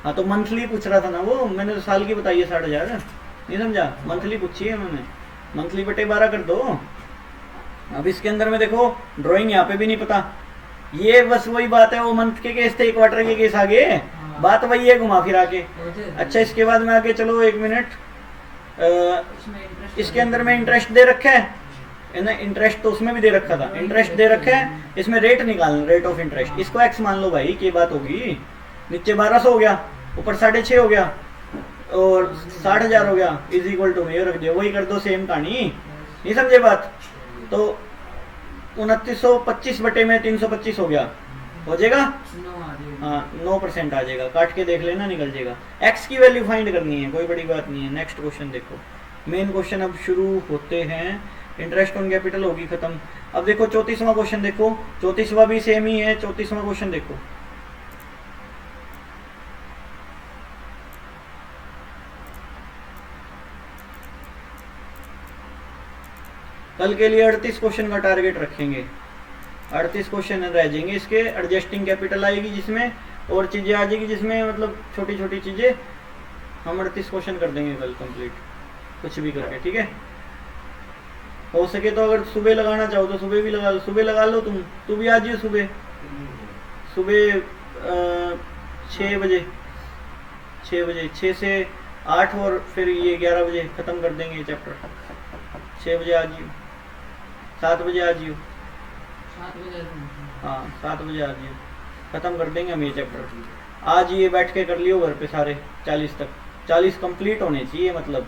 हाँ तो मंथली पूछ रहा था ना वो, मैंने तो साल की बताई है 60,000, नहीं समझा, मंथली पूछी है उन्होंने, मंथली बटे 12 कर दो। अब इसके अंदर में देखो ड्राइंग यहाँ पे भी नहीं पता, ये बस वही बात है, वो मंथ के केस थे, क्वार्टर के केस आगे, बात वही है घुमा फिरा के। अच्छा इसके बाद में आगे चलो 1 मिनट, इसके अंदर में इंटरेस्ट दे रखा है ना, इंटरेस्ट तो उसमें भी दे रखा था, इंटरेस्ट दे रखा है, इसमें रेट निकालना, रेट ऑफ इंटरेस्ट, इसको एक्स मान लो भाई, की बात होगी, नीचे 1200 हो गया, ऊपर 6.5 हो गया और 60,000 हो गया, इज इक्वल टू में रख दिया, वही कर दो, सेम कहानी, नहीं समझे बात, तो 2925 बटे में 325 हो गया, हो जाएगा, हाँ 9% आ जाएगा, काट के देख लेना, निकल जाएगा। एक्स की वैल्यू फाइंड करनी है, कोई बड़ी बात नहीं है। नेक्स्ट क्वेश्चन देखो, मेन क्वेश्चन अब शुरू होते हैं, इंटरेस्ट ऑन कैपिटल होगी खत्म। अब देखो 34वां क्वेश्चन देखो, 34वां भी सेम ही है, 34वां क्वेश्चन देखो, कल के लिए 38 क्वेश्चन का टारगेट रखेंगे, 38 क्वेश्चन रह जाएंगे इसके। एडजस्टिंग कैपिटल आएगी जिसमें, और चीजें आ जाएगी जिसमें, मतलब छोटी छोटी चीजें, हम 38 क्वेश्चन कर देंगे कल कंप्लीट, कुछ भी करके, ठीक है। हो सके तो अगर सुबह लगाना चाहो तो सुबह भी लगा लो, सुबह लगा लो, तू भी आ जाइए सुबह, सुबह 6 बजे, 6 से 8, और फिर ये 11 बजे खत्म कर देंगे ये चैप्टर। 6 बजे आ जाइए, 7 बजे आ जाइए, हाँ 7 बजे आ जाइए, खत्म कर देंगे हम ये चैप्टर। आज ये बैठ के कर लियो घर पे सारे 40 तक, 40 कंप्लीट होने चाहिए, मतलब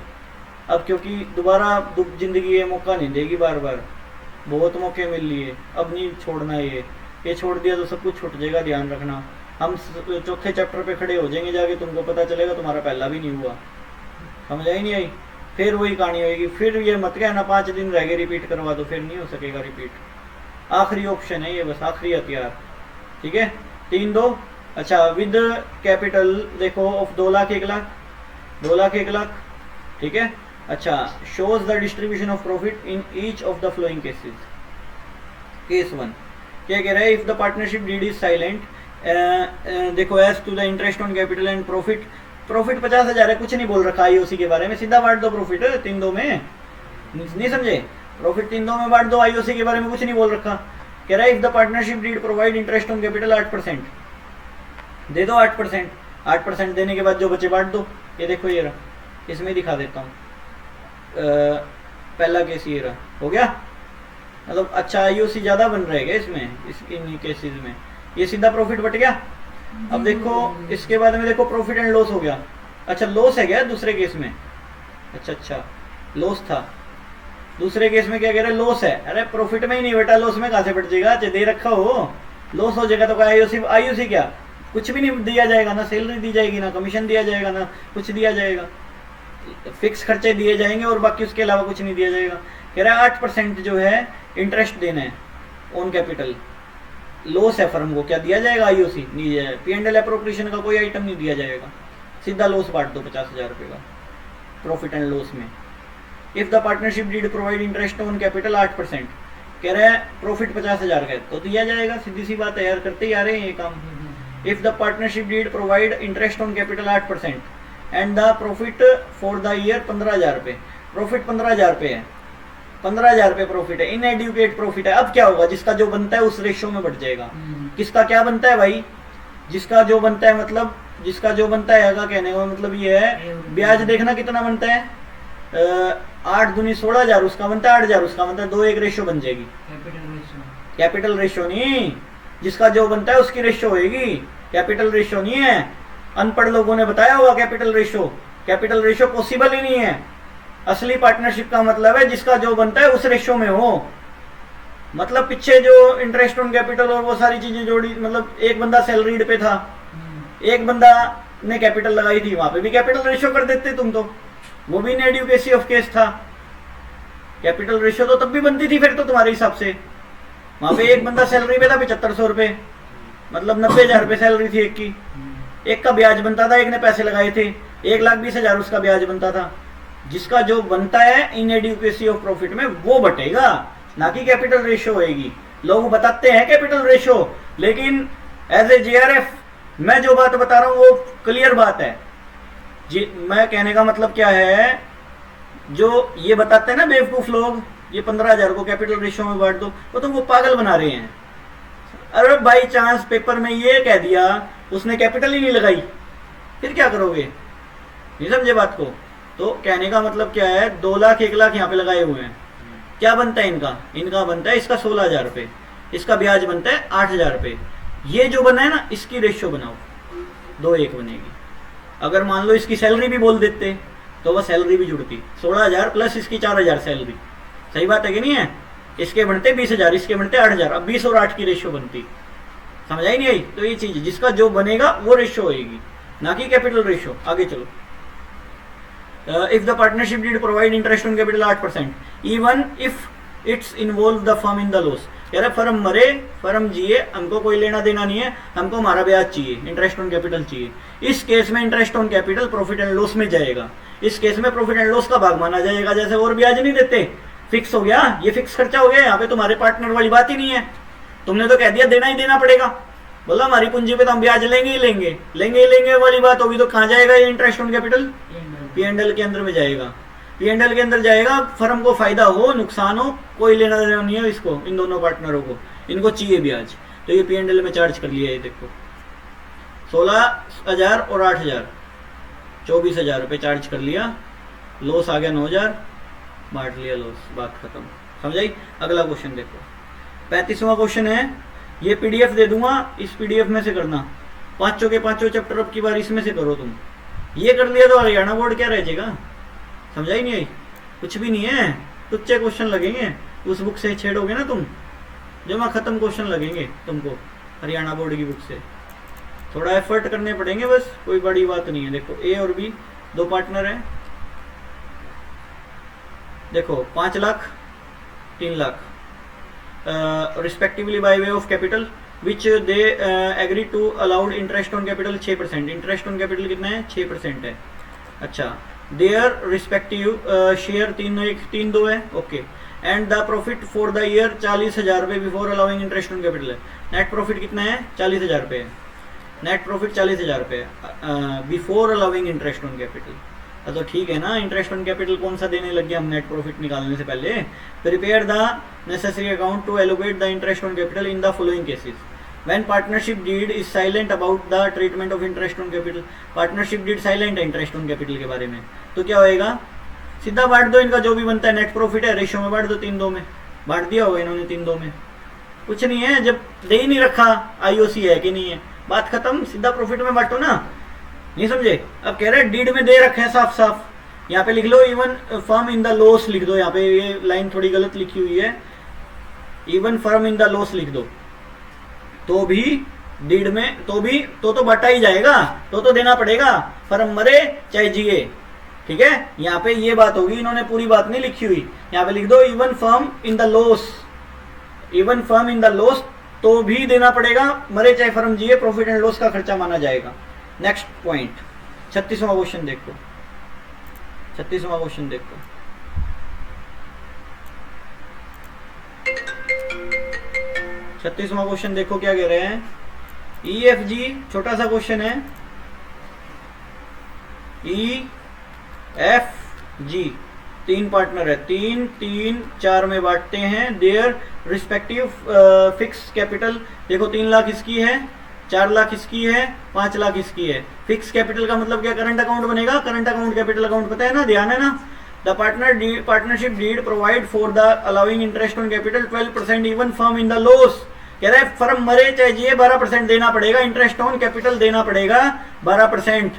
अब क्योंकि दोबारा जिंदगी ये मौका नहीं देगी, बार बार बहुत मौके मिल लिए, अब नहीं छोड़ना, ये छोड़ दिया तो सब कुछ छूट जाएगा, ध्यान रखना। हम चौथे चैप्टर पे खड़े हो जाएंगे जाके, तुमको पता चलेगा तुम्हारा पहला भी नहीं हुआ, समझ आई नहीं आई, फिर वही कहानी होगी, फिर ये मत कहना 5 दिन रह गए रिपीट करवा दो, फिर नहीं हो सकेगा रिपीट। आखिरी ऑप्शन है ये, बस आखिरी हथियार, ठीक है। 3-2, अच्छा विद कैपिटल देखो ऑफ 2 लाख 1 लाख, 2 लाख 1 लाख, ठीक है। अच्छा shows the distribution of profit in each of the following cases. Case 1 क्या कह रहा है, if the partnership deed is silent, देखो as to the interest on capital and profit, profit 50,000 है, कुछ नहीं बोल रखा आईओसी के बारे में, सीधा बांट दो प्रॉफिट 3-2 में, नहीं समझे, प्रॉफिट 3-2 में बांट दो, आईओसी के बारे में कुछ नहीं बोल रखा। कह रहा है if the partnership deed provide interest on capital 8%, दे दो 8%, 8% देने के बाद जो बचे बांट दो। ये देखो ये रहा, इसमें दिखा देता हूँ, पहला केस ये रहा, हो गया, मतलब अच्छा आईओसी ज्यादा बन रहेगा इसमें, इन केसेस में ये सीधा प्रॉफिट बट गया। अब देखो इसके बाद में देखो प्रॉफिट एंड लॉस हो गया, अच्छा लॉस है क्या दूसरे केस में, अच्छा लॉस था दूसरे केस में, क्या कह रहे हैं लॉस है, अरे प्रॉफिट में ही नहीं बेटा, लॉस में कहाँ से बट जाएगा, दे रखा हो, लॉस हो जाएगा तो आईओसी क्या, कुछ भी नहीं दिया जाएगा ना, सैलरी दी जाएगी ना, कमीशन दिया जाएगा ना, कुछ दिया जाएगा, फिक्स खर्चे दिए जाएंगे और बाकी उसके अलावा कुछ नहीं दिया जाएगा। कह रहा है 8% जो है इंटरेस्ट देना है ऑन कैपिटल। लॉस है फर्म को, क्या दिया जाएगा? आईओसी नहीं दिया जाएगा। P&L एप्रोप्रिएशन का कोई आइटम नहीं दिया जाएगा, सीधा लॉस बांट दो 50,000 रुपये का प्रॉफिट एंड लॉस में। If the partnership did provide interest on capital 8%, कह रहा है प्रॉफिट 50,000 का है तो दिया जाएगा, सीधी सी बात है यार, करते ही आ रहे हैं ये काम। If the partnership did provide interest on capital 8% and the profit for the year 15,000 रुपये, प्रॉफिट 15,000 रुपये है, 15,000 रुपये प्रॉफिट है, इनएडुकेट प्रॉफिट है। अब क्या होगा? जिसका जो बनता है उस रेशियो में बढ़ जाएगा। किसका क्या बनता है भाई? जिसका जो बनता है, मतलब जिसका जो बनता है का कहने का मतलब ये है, ब्याज देखना कितना बनता है, 8 दूनी 16,000, उसका बनता है 8,000, उसका बनता है 2:1 रेशियो बन जाएगी। कैपिटल रेशियो नहीं, जिसका जो बनता है उसकी रेशियो होगी, कैपिटल रेशियो नहीं है। अनपढ़ लोगों ने बताया होगा capital ratio, capital ratio possible ही नहीं है। असली पार्टनरशिप का मतलब है जिसका जो बनता है उस रेशियो में हो। मतलब पीछे जो इंटरेस्ट ऑन कैपिटल और वो सारी चीजें जोड़ी, मतलब एक बंदा सैलरीड पे था, एक बंदा ने कैपिटल लगाई थी, वहां पे भी कैपिटल रेशियो कर देते तुम, तो वो भी इनएडुकेसी ऑफ केस था। कैपिटल रेशियो तो तब भी बनती थी फिर तो तुम्हारे हिसाब से। वहां पे एक बंदा सैलरी पे था 7500 रुपए, मतलब 90,000 रुपए सैलरी थी एक की, एक का ब्याज बनता था, एक ने पैसे लगाए थे, 1,20,000 उसका ब्याज बनता था। जिसका जो बनता है इनएडुकेसी ऑफ प्रॉफिट में वो बटेगा, ना कि कैपिटल रेशियो होएगी। लोग बताते हैं कैपिटल रेशियो, लेकिन एज ए जेआरएफ मैं जो बात बता रहा हूं वो क्लियर बात है जी। मैं कहने का मतलब क्या है, जो ये बताते हैं ना बेवकूफ लोग, ये 15,000 को कैपिटल रेशियो में बांट दो, वो तुमको पागल बना रहे हैं। अरे बाई चांस पेपर में ये कह दिया उसने कैपिटल ही नहीं लगाई, फिर क्या करोगे? नहीं समझे बात को? तो कहने का मतलब क्या है, 2 लाख 1 लाख यहाँ पे लगाए हुए हैं, क्या बनता है इनका? इनका बनता है इसका 16,000 रुपये, इसका ब्याज बनता है 8,000 रुपये। ये जो बना है ना, इसकी रेशियो बनाओ, 2:1 बनेगी। अगर मान लो इसकी सैलरी भी बोल देते तो वह सैलरी भी जुड़ती, 16,000 प्लस इसकी 4,000 सैलरी, सही बात है कि नहीं है? इसके बनते 20,000, इसके बनते 8,000, अब 20 और 8 की रेशियो बनती। समझ आई नहीं आई? तो ये चीज जिसका जो बनेगा वो रेशियो होगी, ना कि कैपिटल रेशियो। आगे चलो। If the partnership did provide interest on capital 8%, even if it's involved the firm in the loss, कह रहे फर्म मरे फर्म जिए, हमको कोई लेना देना नहीं है, हमको हमारा ब्याज चाहिए, इंटरेस्ट ऑन कैपिटल चाहिए। इस केस में interest on capital profit and loss में जाएगा। इस केस में प्रॉफिट एंड लॉस का भाग माना जाएगा, जैसे और ब्याज नहीं देते, फिक्स हो गया, ये फिक्स खर्चा हो गया। यहाँ पे तुम्हारे पार्टनर वाली बात ही नहीं है, तुमने तो कह दिया देना ही देना पड़ेगा। बोला हमारी पूंजी पे तो हम ब्याज लेंगे ही लेंगे, लेंगे ही लेंगे वाली बात होगी, तो कहाँ जाएगा ये इंटरेस्ट ऑन कैपिटल? P&L के अंदर में जाएगा। P&L के अंदर जाएगा, फर्म को फायदा हो नुकसान हो कोई लेना देना नहीं है इसको, इन दोनों पार्टनरों को, इनको चाहिए ब्याज, तो ये P&L में चार्ज कर लिया। ये देखो 16,000 और 8,000, 24,000 रुपये चार्ज कर लिया, लॉस आ गया 9,000, बांट लिया लॉस, बात खत्म। समझ आई? अगला क्वेश्चन देखो, 35वां क्वेश्चन है, ये PDF दे दूंगा, इस PDF में से करना, पांचों के पांचों चैप्टर अब की बार इसमें से करो तुम। ये कर लिया तो हरियाणा बोर्ड क्या रह जाएगा? समझा ही नहीं आई? कुछ भी नहीं है, तुच्चे क्वेश्चन लगेंगे, उस बुक से छेड़ोगे ना तुम, जमा खत्म क्वेश्चन लगेंगे तुमको हरियाणा बोर्ड की बुक से। थोड़ा एफर्ट करने पड़ेंगे बस, कोई बड़ी बात नहीं है। देखो A और B 2 पार्टनर हैं, देखो 5 lakh 3 lakh respectively by way of capital which they agree to allowed interest on capital 6%। Interest on capital कितना है? 6% है। अच्छा, देयर रिस्पेक्टिव शेयर 3-2 है, okay. And the profit for the year 40,000 रुपये before allowing interest on capital है। Net profit कितना है? 40,000 रुपये है। नेट प्रॉफिट 40,000 रुपये है before allowing interest on capital. तो ठीक है ना, इंटरेस्ट ऑन कैपिटल कौन सा देने लग गया हम नेट प्रॉफिट निकालने से पहले। Prepare the necessary account to allocate the interest on capital in the following cases. When partnership deed is silent about the treatment of interest on capital, partnership deed silent है interest on capital के बारे में, तो क्या होएगा? सीधा बांट दो, इनका जो भी बनता है, नेट प्रॉफिट है रेशियो में बांट दो, 3-2 में बांट दिया होगा इन्होंने, 3-2 में। कुछ नहीं है, जब दे ही नहीं रखा आईओसी है कि नहीं है, बात खत्म, सीधा प्रॉफिट में बांटो ना। नहीं समझे? अब कह रहे हैं डीड में दे रखे है साफ साफ, यहाँ पे लिख लो even firm in the loss लिख दो, यहाँ पे ये लाइन थोड़ी गलत लिखी हुई है, even firm in the loss लिख दो, तो भी डीड में तो बटा ही जाएगा, तो देना पड़ेगा, फर्म मरे चाहे जिए। ठीक है, यहाँ पे ये बात होगी, इन्होंने पूरी बात नहीं लिखी हुई, यहाँ पे लिख दो even firm in the loss, even firm in the loss तो भी देना पड़ेगा, मरे चाहे फर्म जिए, प्रॉफिट एंड लॉस का खर्चा माना जाएगा। नेक्स्ट पॉइंट 36वां क्वेश्चन देखो, 36वां क्वेश्चन देखो, 36वां क्वेश्चन देखो क्या कह रहे हैं। ई एफ जी छोटा सा क्वेश्चन है, ई एफ जी तीन पार्टनर है, 3 3 4 में बांटते हैं देयर रिस्पेक्टिव फिक्स कैपिटल। देखो 3 लाख इसकी है, 4 लाख इसकी है, 5 लाख इसकी है। फिक्स कैपिटल का मतलब क्या, करंट अकाउंट बनेगा, करंट अकाउंट कैपिटल अकाउंट पता है ना, ध्यान है ना। The partnership deed provide for the allowing interest on capital 12% even firm in the loss. कह रहा है फर्म मरे चाहे जिए 12% देना पड़ेगा, इंटरेस्ट ऑन कैपिटल देना पड़ेगा 12%।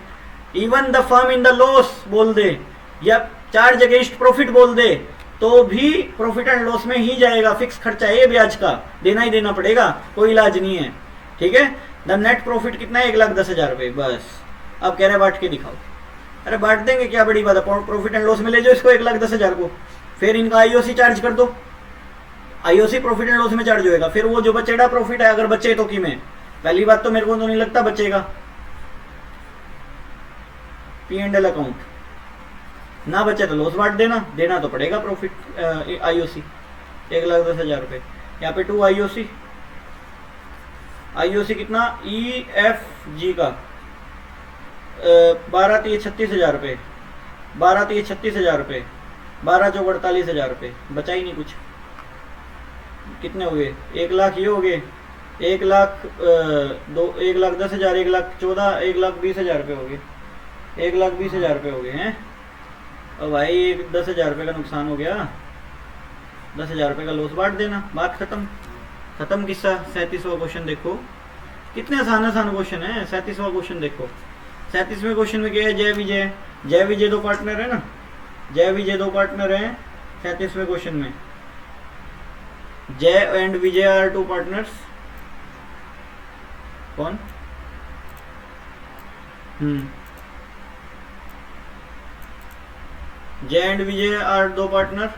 Even the firm in the loss बोल दे या चार्ज अगेंस्ट प्रॉफिट बोल दे तो भी प्रॉफिट एंड लॉस में ही जाएगा, फिक्स खर्चा है ब्याज का, देना ही देना पड़ेगा, कोई इलाज नहीं है। ठीक है, द नेट प्रॉफिट कितना है, 1,10,000 रुपए बस। अब कह रहे बांट के दिखाओ, अरे बांट देंगे क्या बड़ी बात है, प्रॉफिट एंड लॉस में ले जाओ इसको 1,10,000 को, फिर इनका आईओसी चार्ज कर दो, आईओसी प्रॉफिट एंड लॉस में चार्ज होएगा, फिर वो जो बचेगा प्रॉफिट है, अगर बचे तो की में, पहली बात तो मेरे को तो नहीं लगता बचेगा। पी एंड एल अकाउंट ना बचे तो लॉस बांट देना, देना तो पड़ेगा प्रॉफिट आईओसी 1,10,000 रुपए। यहाँ पे 2 आईओसी, आईओसी कितना, ई एफ जी का 12 3 36,000 रुपए, 12 3 36,000 रुपए, 12 चौक 48,000 रुपए, बचा ही नहीं कुछ। कितने हो गए, 1 लाख ये हो गए, 1 लाख 1,10,000, 1,14,000, 1,20,000 रुपए हो गए, 1,20,000 रुपए हो गए हैं। और भाई 10,000 रुपये का नुकसान हो गया, 10,000 रुपये का लॉस बांट देना, बात खत्म, खत्म किस्सा। 37वां क्वेश्चन देखो, कितने आसान आसान क्वेश्चन है। 37वां क्वेश्चन देखो, 37वें क्वेश्चन में क्या है, जय विजय, जय विजय 2 पार्टनर है ना, जय विजय 2 पार्टनर हैं 37वें क्वेश्चन में, जय एंड विजय आर 2 पार्टनर्स। कौन, Jay and Vijay are 2 partner.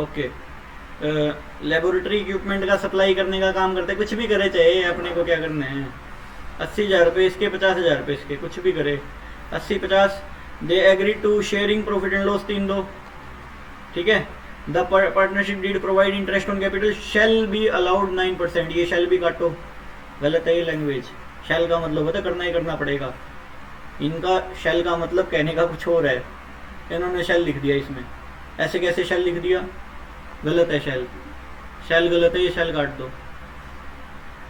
Okay, laboratory equipment का सप्लाई करने का काम करते, कुछ भी करे चाहे, अपने को क्या करना है, 80,000 रुपये इसके, 50,000 रुपये इसके, कुछ भी करे, 80-50। They agree to sharing profit and loss 3-2, ठीक है। The partnership deed provide interest on capital shall be allowed 9%, ये शेल भी काटो, गलत है ये लैंग्वेज। शेल का मतलब होता है करना ही करना पड़ेगा, इनका शेल का मतलब कहने का कुछ और है, इन्होंने शेल लिख दिया इसमें, ऐसे कैसे शेल लिख दिया, गलत है शेल, शेल गलत है, ये शेल काट दो,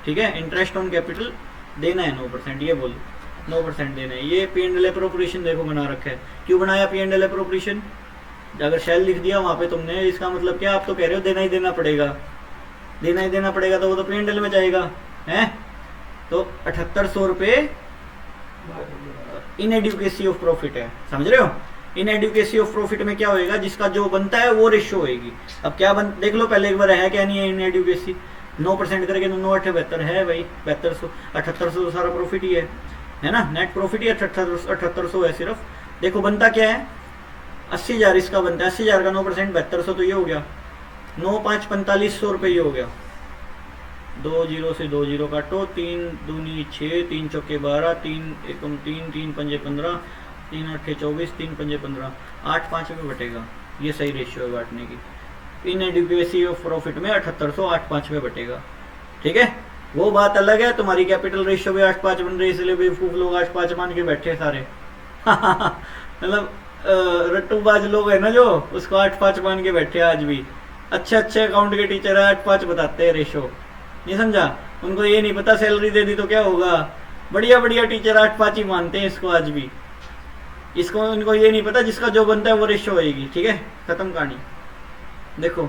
ठीक है। इंटरेस्ट ऑन कैपिटल देना है 9%, ये बोलो 9% देना है। ये पी एंड एल एप्रोप्रिएशन देखो बना रखा है, क्यों बनाया पी एंड एल एप्रोप्रिएशन, अगर शेल लिख दिया वहां पे तुमने, इसका मतलब क्या, आप तो कह रहे हो देना ही देना पड़ेगा, देना ही देना पड़ेगा, तो वो तो पी एंड एल में जाएगा है। तो 7800 रुपये इन एडुकेसी ऑफ प्रॉफिट है, समझ रहे हो। इन एडुकेसी ऑफ प्रॉफिट में क्या होएगा, जिसका जो बनता है वो रेशियो होएगी। अब क्या देख लो पहले एक बार, है क्या नहीं है इन एडुकेसी, 9% करके 9-8 है भाई, 7200 7800 तो सारा प्रॉफिट ही है ना, नेट प्रॉफिट ही 7800 है सिर्फ। देखो बनता क्या है, 80,000 इसका बनता है, 80,000 का 9% 7200, तो ये हो गया 9-5 4500 रुपये, ये हो गया। 2 0 से 2 0 काटो, 3 दूनी 6, 3 चौके 12, 3 एकम 3, 3 पंजे 15, 3 8 24, 3 पंजे 15, 8 5 में बटेगा, ये सही रेशियो है बांटने की। इन एडुकेसी ऑफ प्रॉफिट में 7800 8 5 में बटेगा, ठीक है। वो बात अलग है, तुम्हारी कैपिटल रेशियो भी 8 5 बन रही है, इसलिए बेवकूफ लोग 8 5 मान के बैठे सारे मतलब रट्टूबाज लोग है ना जो, उसको 8 5 मान के बैठे आज भी। अच्छे अच्छे अकाउंट के टीचर 8 5 बताते हैं रेशो, नहीं समझा, उनको ये नहीं पता सैलरी दे दी तो क्या होगा। बढ़िया बढ़िया टीचर 8 5 ही मानते हैं इसको आज भी, इसको इनको ये नहीं पता जिसका जो बनता है वो रेशो होएगी, ठीक है। खत्म कहानी। देखो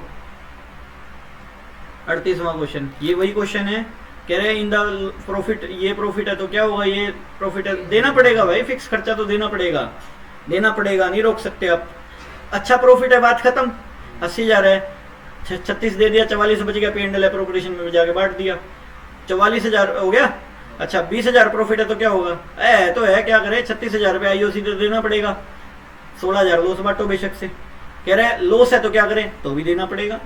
38वां क्वेश्चन, ये वही क्वेश्चन है, कह रहे हैं इन द प्रॉफिट, ये प्रॉफिट है तो क्या होगा, ये प्रॉफिट है, देना पड़ेगा भाई, फिक्स खर्चा तो देना पड़ेगा, देना पड़ेगा, नहीं रोक सकते आप। अच्छा प्रॉफिट है, बात खत्म। 80,000 है, 36 दे दिया, 44 बच गया, पी एंड एल एप्रोप्रिएशन में जाके बांट दिया, 44,000 हो गया। अच्छा 20,000 प्रॉफिट है तो क्या होगा, है तो है, क्या करे, 36,000 रुपये आईओसी तो देना पड़ेगा, 16,000 लॉस बांटो बेशक से। कह रहे हैं लॉस है तो क्या करें, तो भी देना पड़ेगा,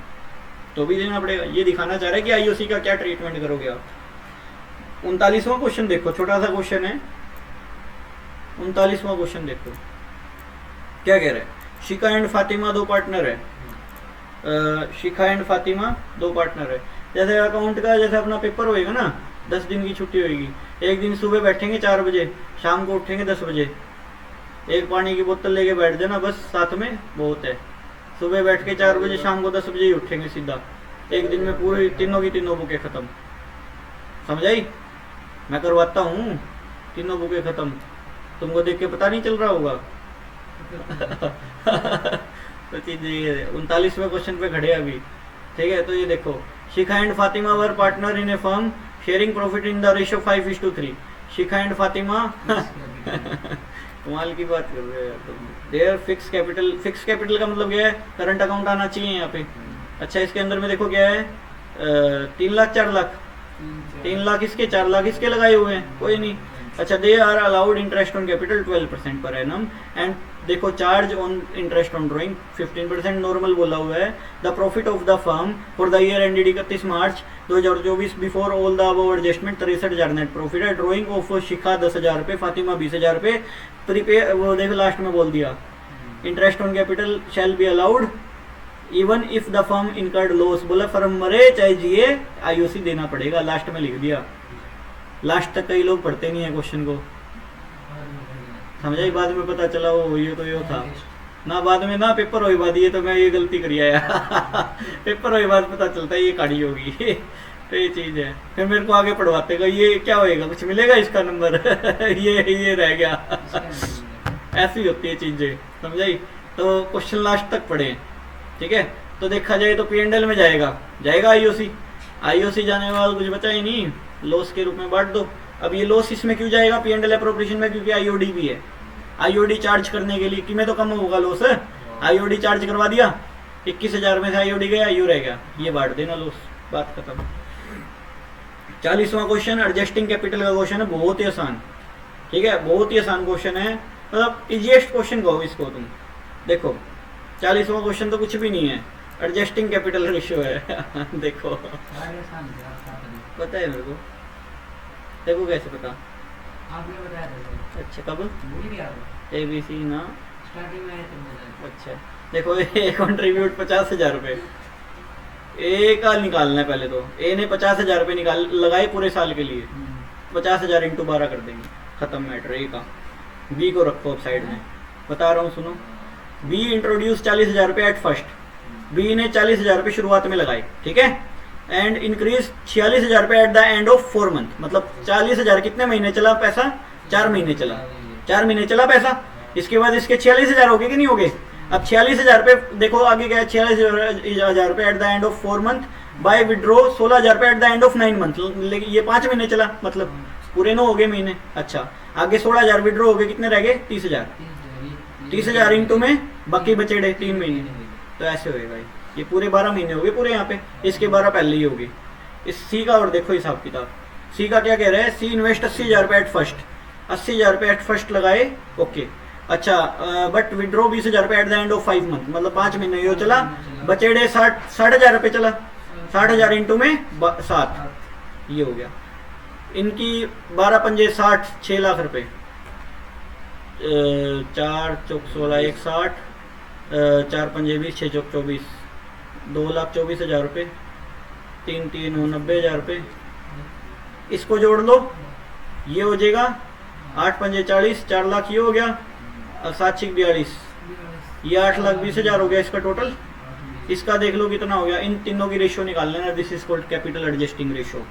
तो भी देना पड़ेगा। ये दिखाना चाह रहा है कि आईओसी का क्या ट्रीटमेंट करोगे आप। 39वां क्वेश्चन देखो, छोटा सा क्वेश्चन है। 39वां क्वेश्चन देखो क्या कह रहे हैं। शिखा एंड फातिमा दो पार्टनर है, शिखा एंड फातिमा दो पार्टनर है। जैसे अकाउंट का जैसे अपना पेपर होएगा ना, 10 दिन की छुट्टी होएगी, एक दिन सुबह बैठेंगे 4 बजे, शाम को उठेंगे 10 बजे, एक पानी की बोतल लेके बैठ जाना बस, साथ में बहुत है। सुबह बैठ के 4 बजे, शाम को 10 बजे ही उठेंगे सीधा, एक दिन में पूरी तीनों की तीनों बुकें खत्म। समझाई, मैं करवाता हूँ तीनों बुकें खत्म, तुमको देख के पता नहीं चल रहा होगा। तो चीज ये 39वें क्वेश्चन पे खड़े अभी, ठीक है। तो ये देखो, Shikha and Fatima were partner in a firm sharing profit in the ratio 5:3। Shikha and Fatima कमाल की बात कर रहे हो यार तुम। देयर फिक्स कैपिटल का मतलब क्या है, करंट अकाउंट आना चाहिए यहाँ पे। अच्छा इसके अंदर में देखो क्या है, 3 लाख 4 लाख, 3 लाख इसके 4 लाख इसके लगाए हुए हैं, कोई नहीं। अच्छा they are allowed interest on capital 12% per annum and देखो charge on interest on drawing 15% normal बोला हुआ है। The profit of the firm for the year ended 31 March 2024 before all the above adjustment 63,000 net profit है। Drawing of Shikha 10,000 रुपये, फातिमा 20,000 रुपये, prepay वो देखो last में बोल दिया interest on capital shall be allowed even if the firm incurred loss, बोला firm मरे चाहे जिए आईओसी देना पड़ेगा, लास्ट में लिख दिया। लास्ट तक कई लोग पढ़ते नहीं है क्वेश्चन को, समझाई, बाद में पता चला वो ये तो ये था ना, बाद में ना पेपर हुई बाद ये तो मैं ये गलती करी आया। पेपर हुई बाद पता चलता है ये काढ़ी होगी। तो ये चीज है, फिर मेरे को आगे पढ़वाते गए ये क्या होएगा, कुछ मिलेगा इसका नंबर। ये रह गया। ऐसी होती है चीजें, समझाई। तो क्वेश्चन लास्ट तक पढ़े, ठीक है। तो देखा जाए तो P&L में जाएगा आईओसी जाने वाला कुछ बचा ही नहीं, लॉस के रूप में बांट दो। अब ये लॉस इसमें क्यों जाएगा P&L एप्रोप्रिएशन में, क्योंकि आईओडी भी है। आईओडी चार्ज करने के लिए कि में तो कम होगा लॉस, आईओडी चार्ज करवा दिया, 21,000 में से आईओडी गया, आईओ रह गया, ये बांट देना लॉस, बात खत्म। 40वां क्वेश्चन एडजस्टिंग कैपिटल का क्वेश्चन है, बहुत ही आसान, ठीक है, बहुत ही आसान क्वेश्चन है, मतलब इजीएस्ट क्वेश्चन कहो इसको तुम। देखो 40वां क्वेश्चन तो कुछ भी नहीं है, एडजस्टिंग कैपिटल रेशियो है। देखो पता है मेरे को, देखो कैसे पता, आपने बताया था। अच्छा कब, भूल गया ABC ना, स्टार्टिंग में आया था। अच्छा देखो ए कंट्रीब्यूट 50,000 रुपये, ए का निकालना है पहले तो, ए ने 50,000 रुपये लगाए पूरे साल के लिए, 50,000 इंटू 12 कर देंगे, खत्म मैटर ए का। बी को रखो अब साइड में, बता रहा हूँ सुनो। बी इंट्रोड्यूस 40,000 रुपये एट फर्स्ट, बी ने 40,000 रुपये शुरुआत में लगाए, ठीक है, एंड इंक्रीज 46,000 रुपये at the end of 4 month, मतलब 40,000 कितने महीने चला पैसा, 4 महीने चला, 4 महीने चला पैसा। इसके बाद इसके 46,000 हो गए कि नहीं हो गए। अब 46,000 रुपये देखो आगे क्या है, 46,000 रुपये at the end of 4 month, by withdraw 16,000 रुपये at the end of 9 month, लेकिन ये 5 महीने चला, मतलब पूरे 9 हो गए महीने। अच्छा आगे 16,000 विड्रो हो गए, कितने रह गए, 30,000, 30,000 इंटू में बाकी बचे 3 महीने, तो ऐसे होएगा भाई, ये पूरे 12 महीने हो गए पूरे यहाँ पे, इसके 12 पहले ही हो गए। इस सी का और देखो हिसाब किताब, सी का क्या कह रहे हैं, सी इन्वेस्ट 80,000 रुपये एट फर्स्ट, 80,000 रुपये एट फर्स्ट लगाए, ओके। अच्छा बट विड्रो 20,000 रुपये at the end of 5 month, मतलब 5 महीने ये चला, बचेड़े 60,000 रुपये चला, 60,000 इंटू में 7, ये हो गया। इनकी 12 पंजे 60, 6 लाख रुपये, 4 चौक 16, 1 60, 4 पंजे 20, 6 चौक 24, 2,24,000 रुपये, 3 3 90,000 रुपये, इसको जोड़ लो, ये हो जाएगा 8 पंजे 40, 4 लाख ये हो गया, और 7 6 42, ये 8,20,000 हो गया इसका टोटल। इसका देख लो कितना हो गया, इन तीनों की रेशियो निकाल लेना, this is called capital adjusting ratio.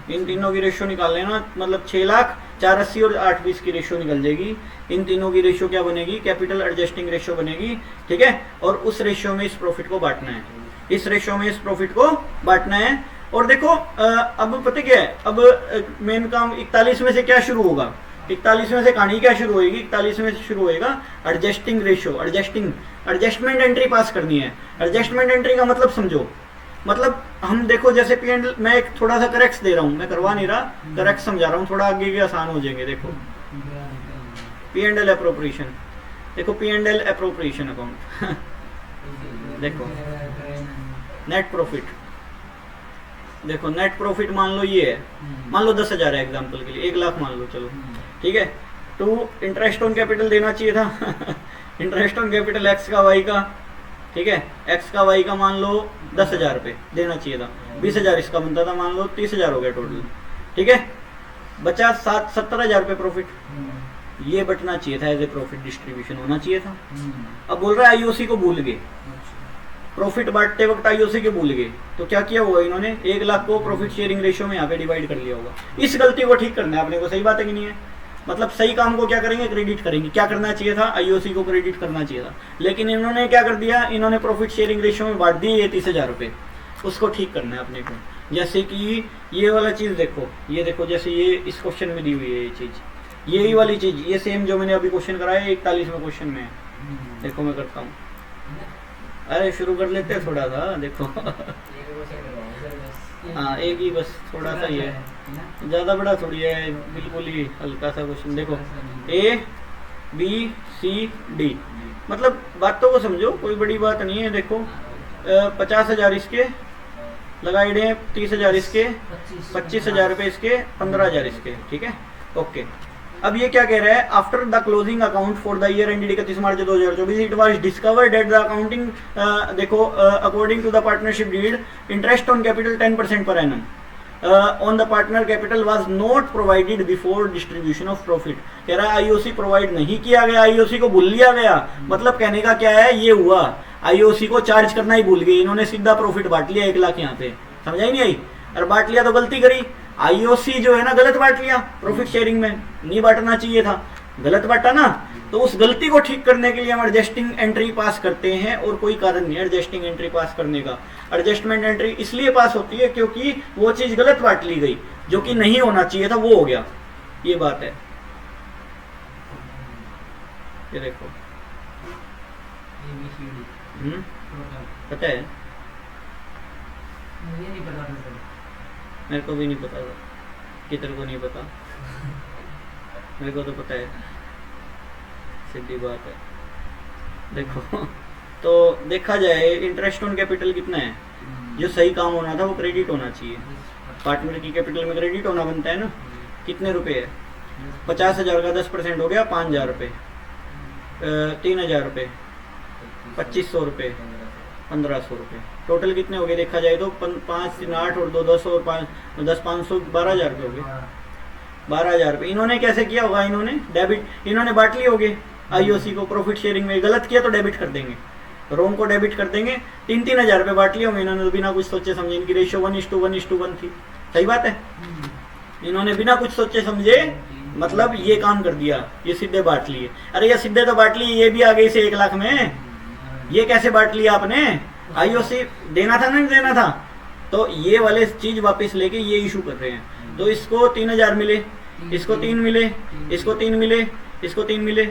इन तीनों की रेशियो निकाल लेना, मतलब 6 लाख, 480 और 820 की रेशियो निकल जाएगी। इन तीनों की रेशियो क्या बनेगी, कैपिटल एडजस्टिंग रेशियो बनेगी, ठीक है। और उस रेशियो में इस प्रॉफिट को बांटना है, इस रेशियो में इस प्रॉफिट को बांटना है। और देखो अब पता क्या है, अब मेन काम 41 में से क्या शुरू होगा, 41 में से कहानी क्या शुरू होगी, 41 में से शुरू होएगा एडजस्टिंग रेशियो, एडजस्टमेंट एंट्री पास करनी है। एडजस्टमेंट एंट्री का मतलब समझो, मतलब हम देखो जैसे पी एंड मैं एक थोड़ा सा करेक्ट दे रहा हूँ, मैं करवा नहीं रहा, करेक्ट समझा रहा हूँ, थोड़ा आगे के आसान हो जाएंगे। देखो पी एंड एल अप्रोप्रिएशन, देखो P and L appropriation account देखो नेट प्रॉफिट, देखो नेट प्रॉफिट मान लो ये है, मान लो 10,000 है एग्जांपल के लिए, 1 लाख मान लो, चलो ठीक है। तो इंटरेस्ट ऑन कैपिटल देना चाहिए था इंटरेस्ट ऑन कैपिटल एक्स का वाई का, ठीक है, एक्स का वाई का मान लो 10,000 रुपये देना चाहिए था, 20,000 इसका बनता था, मान लो 30,000 हो गया टोटल, ठीक है। बचा 70,000 रुपये प्रॉफिट, ये बचना चाहिए था, एज ए प्रॉफिट डिस्ट्रीब्यूशन होना चाहिए था। अब बोल रहा है आईओसी को भूल गए, प्रॉफिट बांटते वक्त आईओसी के भूल गए, तो क्या किया होगा इन्होंने, 1 लाख को प्रॉफिट शेयरिंग रेशियो में यहाँ पे डिवाइड कर लिया होगा। इस गलती को ठीक करना है अपने को, सही बात है कि नहीं है, मतलब सही काम को क्या करेंगे, क्रेडिट करेंगे। क्या करना चाहिए था, आईओसी को क्रेडिट करना चाहिए था, लेकिन इन्होंने क्या कर दिया, इन्होंने प्रॉफिट शेयरिंग रेशियो में बांट दिए ये 30,000 रुपये, उसको ठीक करना है अपने को। जैसे कि ये वाला चीज़ देखो, ये देखो जैसे ये इस क्वेश्चन में दी हुई है ये चीज़, यही वाली चीज़, ये सेम जो मैंने अभी क्वेश्चन कराया 41वें क्वेश्चन में है। देखो मैं करता हूँ, अरे शुरू कर लेते हैं थोड़ा सा, देखो हाँ एक ही बस, थोड़ा सा ही है, ज़्यादा बड़ा थोड़ी है, बिल्कुल ही हल्का सा क्वेश्चन। देखो ए बी सी डी, मतलब बातों को समझो, कोई बड़ी बात नहीं है। देखो 50,000 इसके लगाए गए, 30,000 इसके, 25,000 रुपये इसके, 15,000 इसके, ठीक है, ओके। अब ये क्या कह रहा है, after the closing account for the year ended 31 March 2024 it was discovered that the accounting देखो according to the partnership deed interest on capital 10% per annum on the partner capital was not provided before distribution of profit. कह रहा है IOC provide नहीं किया गया, IOC को भूल लिया गया, मतलब कहने का क्या है, ये हुआ आईओसी को चार्ज करना ही भूल गए, इन्होंने सीधा प्रॉफिट बांट लिया 1 लाख यहाँ पे, समझ आई नहीं आई, और बांट लिया तो गलती करी, आईओसी जो है ना गलत बांट लिया, प्रॉफिट शेयरिंग में नहीं बांटना चाहिए था, गलत बांटा ना, तो उस गलती को ठीक करने के लिए हम एडजस्टिंग एंट्री पास करते हैं, और कोई कारण नहीं एडजस्टिंग एंट्री पास करने का। एडजस्टमेंट एंट्री इसलिए पास होती है क्योंकि वो चीज गलत बांट ली गई, जो कि नहीं होना चाहिए था वो हो गया, ये बात है। ये देखो पता है, मुझे नहीं पता था सर, मेरे को भी नहीं पता था, किधर को नहीं पता, मेरे को तो पता है, सीधी बात है। देखो तो देखा जाए इंटरेस्ट ऑन कैपिटल कितना है, जो सही काम होना था वो क्रेडिट होना चाहिए, पार्टनर की कैपिटल में क्रेडिट होना बनता है ना। कितने रुपए है, 50,000 का 10% हो गया 5,000 रुपये, 3,000 रुपये, 2,500 रुपये, 1,500 रुपये, टोटल कितने हो गए देखा जाए तो 5 3 8 और 2 10 और 5 10 500 12,000 रुपये हो गए, 12,000 रुपये। इन्होंने कैसे किया होगा, इन्होंने डेबिट, इन्होंने बांट लिए होंगे आईओसी को प्रॉफिट शेयरिंग में, गलत किया तो डेबिट कर देंगे, रोम को डेबिट कर देंगे, 3-3 हज़ार रुपये बांट लिए होंगे इन्होंने, तो बिना कुछ सोचे समझे, इनकी रेशियो 1:1:1 थी, सही बात है, इन्होंने बिना कुछ सोचे समझे मतलब ये काम कर दिया, ये सीधे बांट लिए। अरे ये सीधे तो बांट लिए, ये भी आ गई से 1 लाख में, ये कैसे बांट लिया आपने, आईओसी देना था नहीं देना था, तो ये वाले चीज वापस लेके ये इशू कर रहे हैं। तो इसको 3,000 मिले, इसको 3 मिले, इसको 3 मिले, इसको 3 मिले,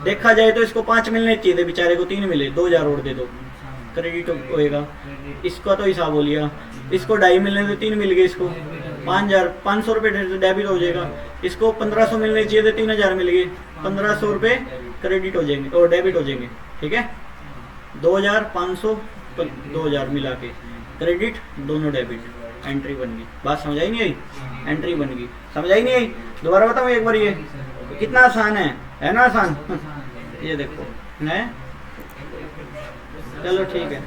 देखा जाए तो इसको 5 मिलने चाहिए थे, बेचारे को 3 मिले, 2,000 और दे दो क्रेडिट होएगा, इसका तो हिसाब हो लिया, इसको 2.5 मिलने थे 3 मिल गए, इसको 5,500 रुपये डेबिट हो जाएगा, इसको 1,500 मिलने चाहिए थे 3,000 मिल गए, 1,500 रुपये क्रेडिट हो जाएंगे और डेबिट हो जाएंगे, ठीक है, 2,500 2,000 मिला के क्रेडिट दोनों डेबिट, एंट्री बन गई। बात समझ आई नहीं आई, एंट्री बन गई, समझ आई नहीं आई, दोबारा बताऊँ एक बार, ये कितना आसान है ना, आसान ये देखो है, चलो ठीक है।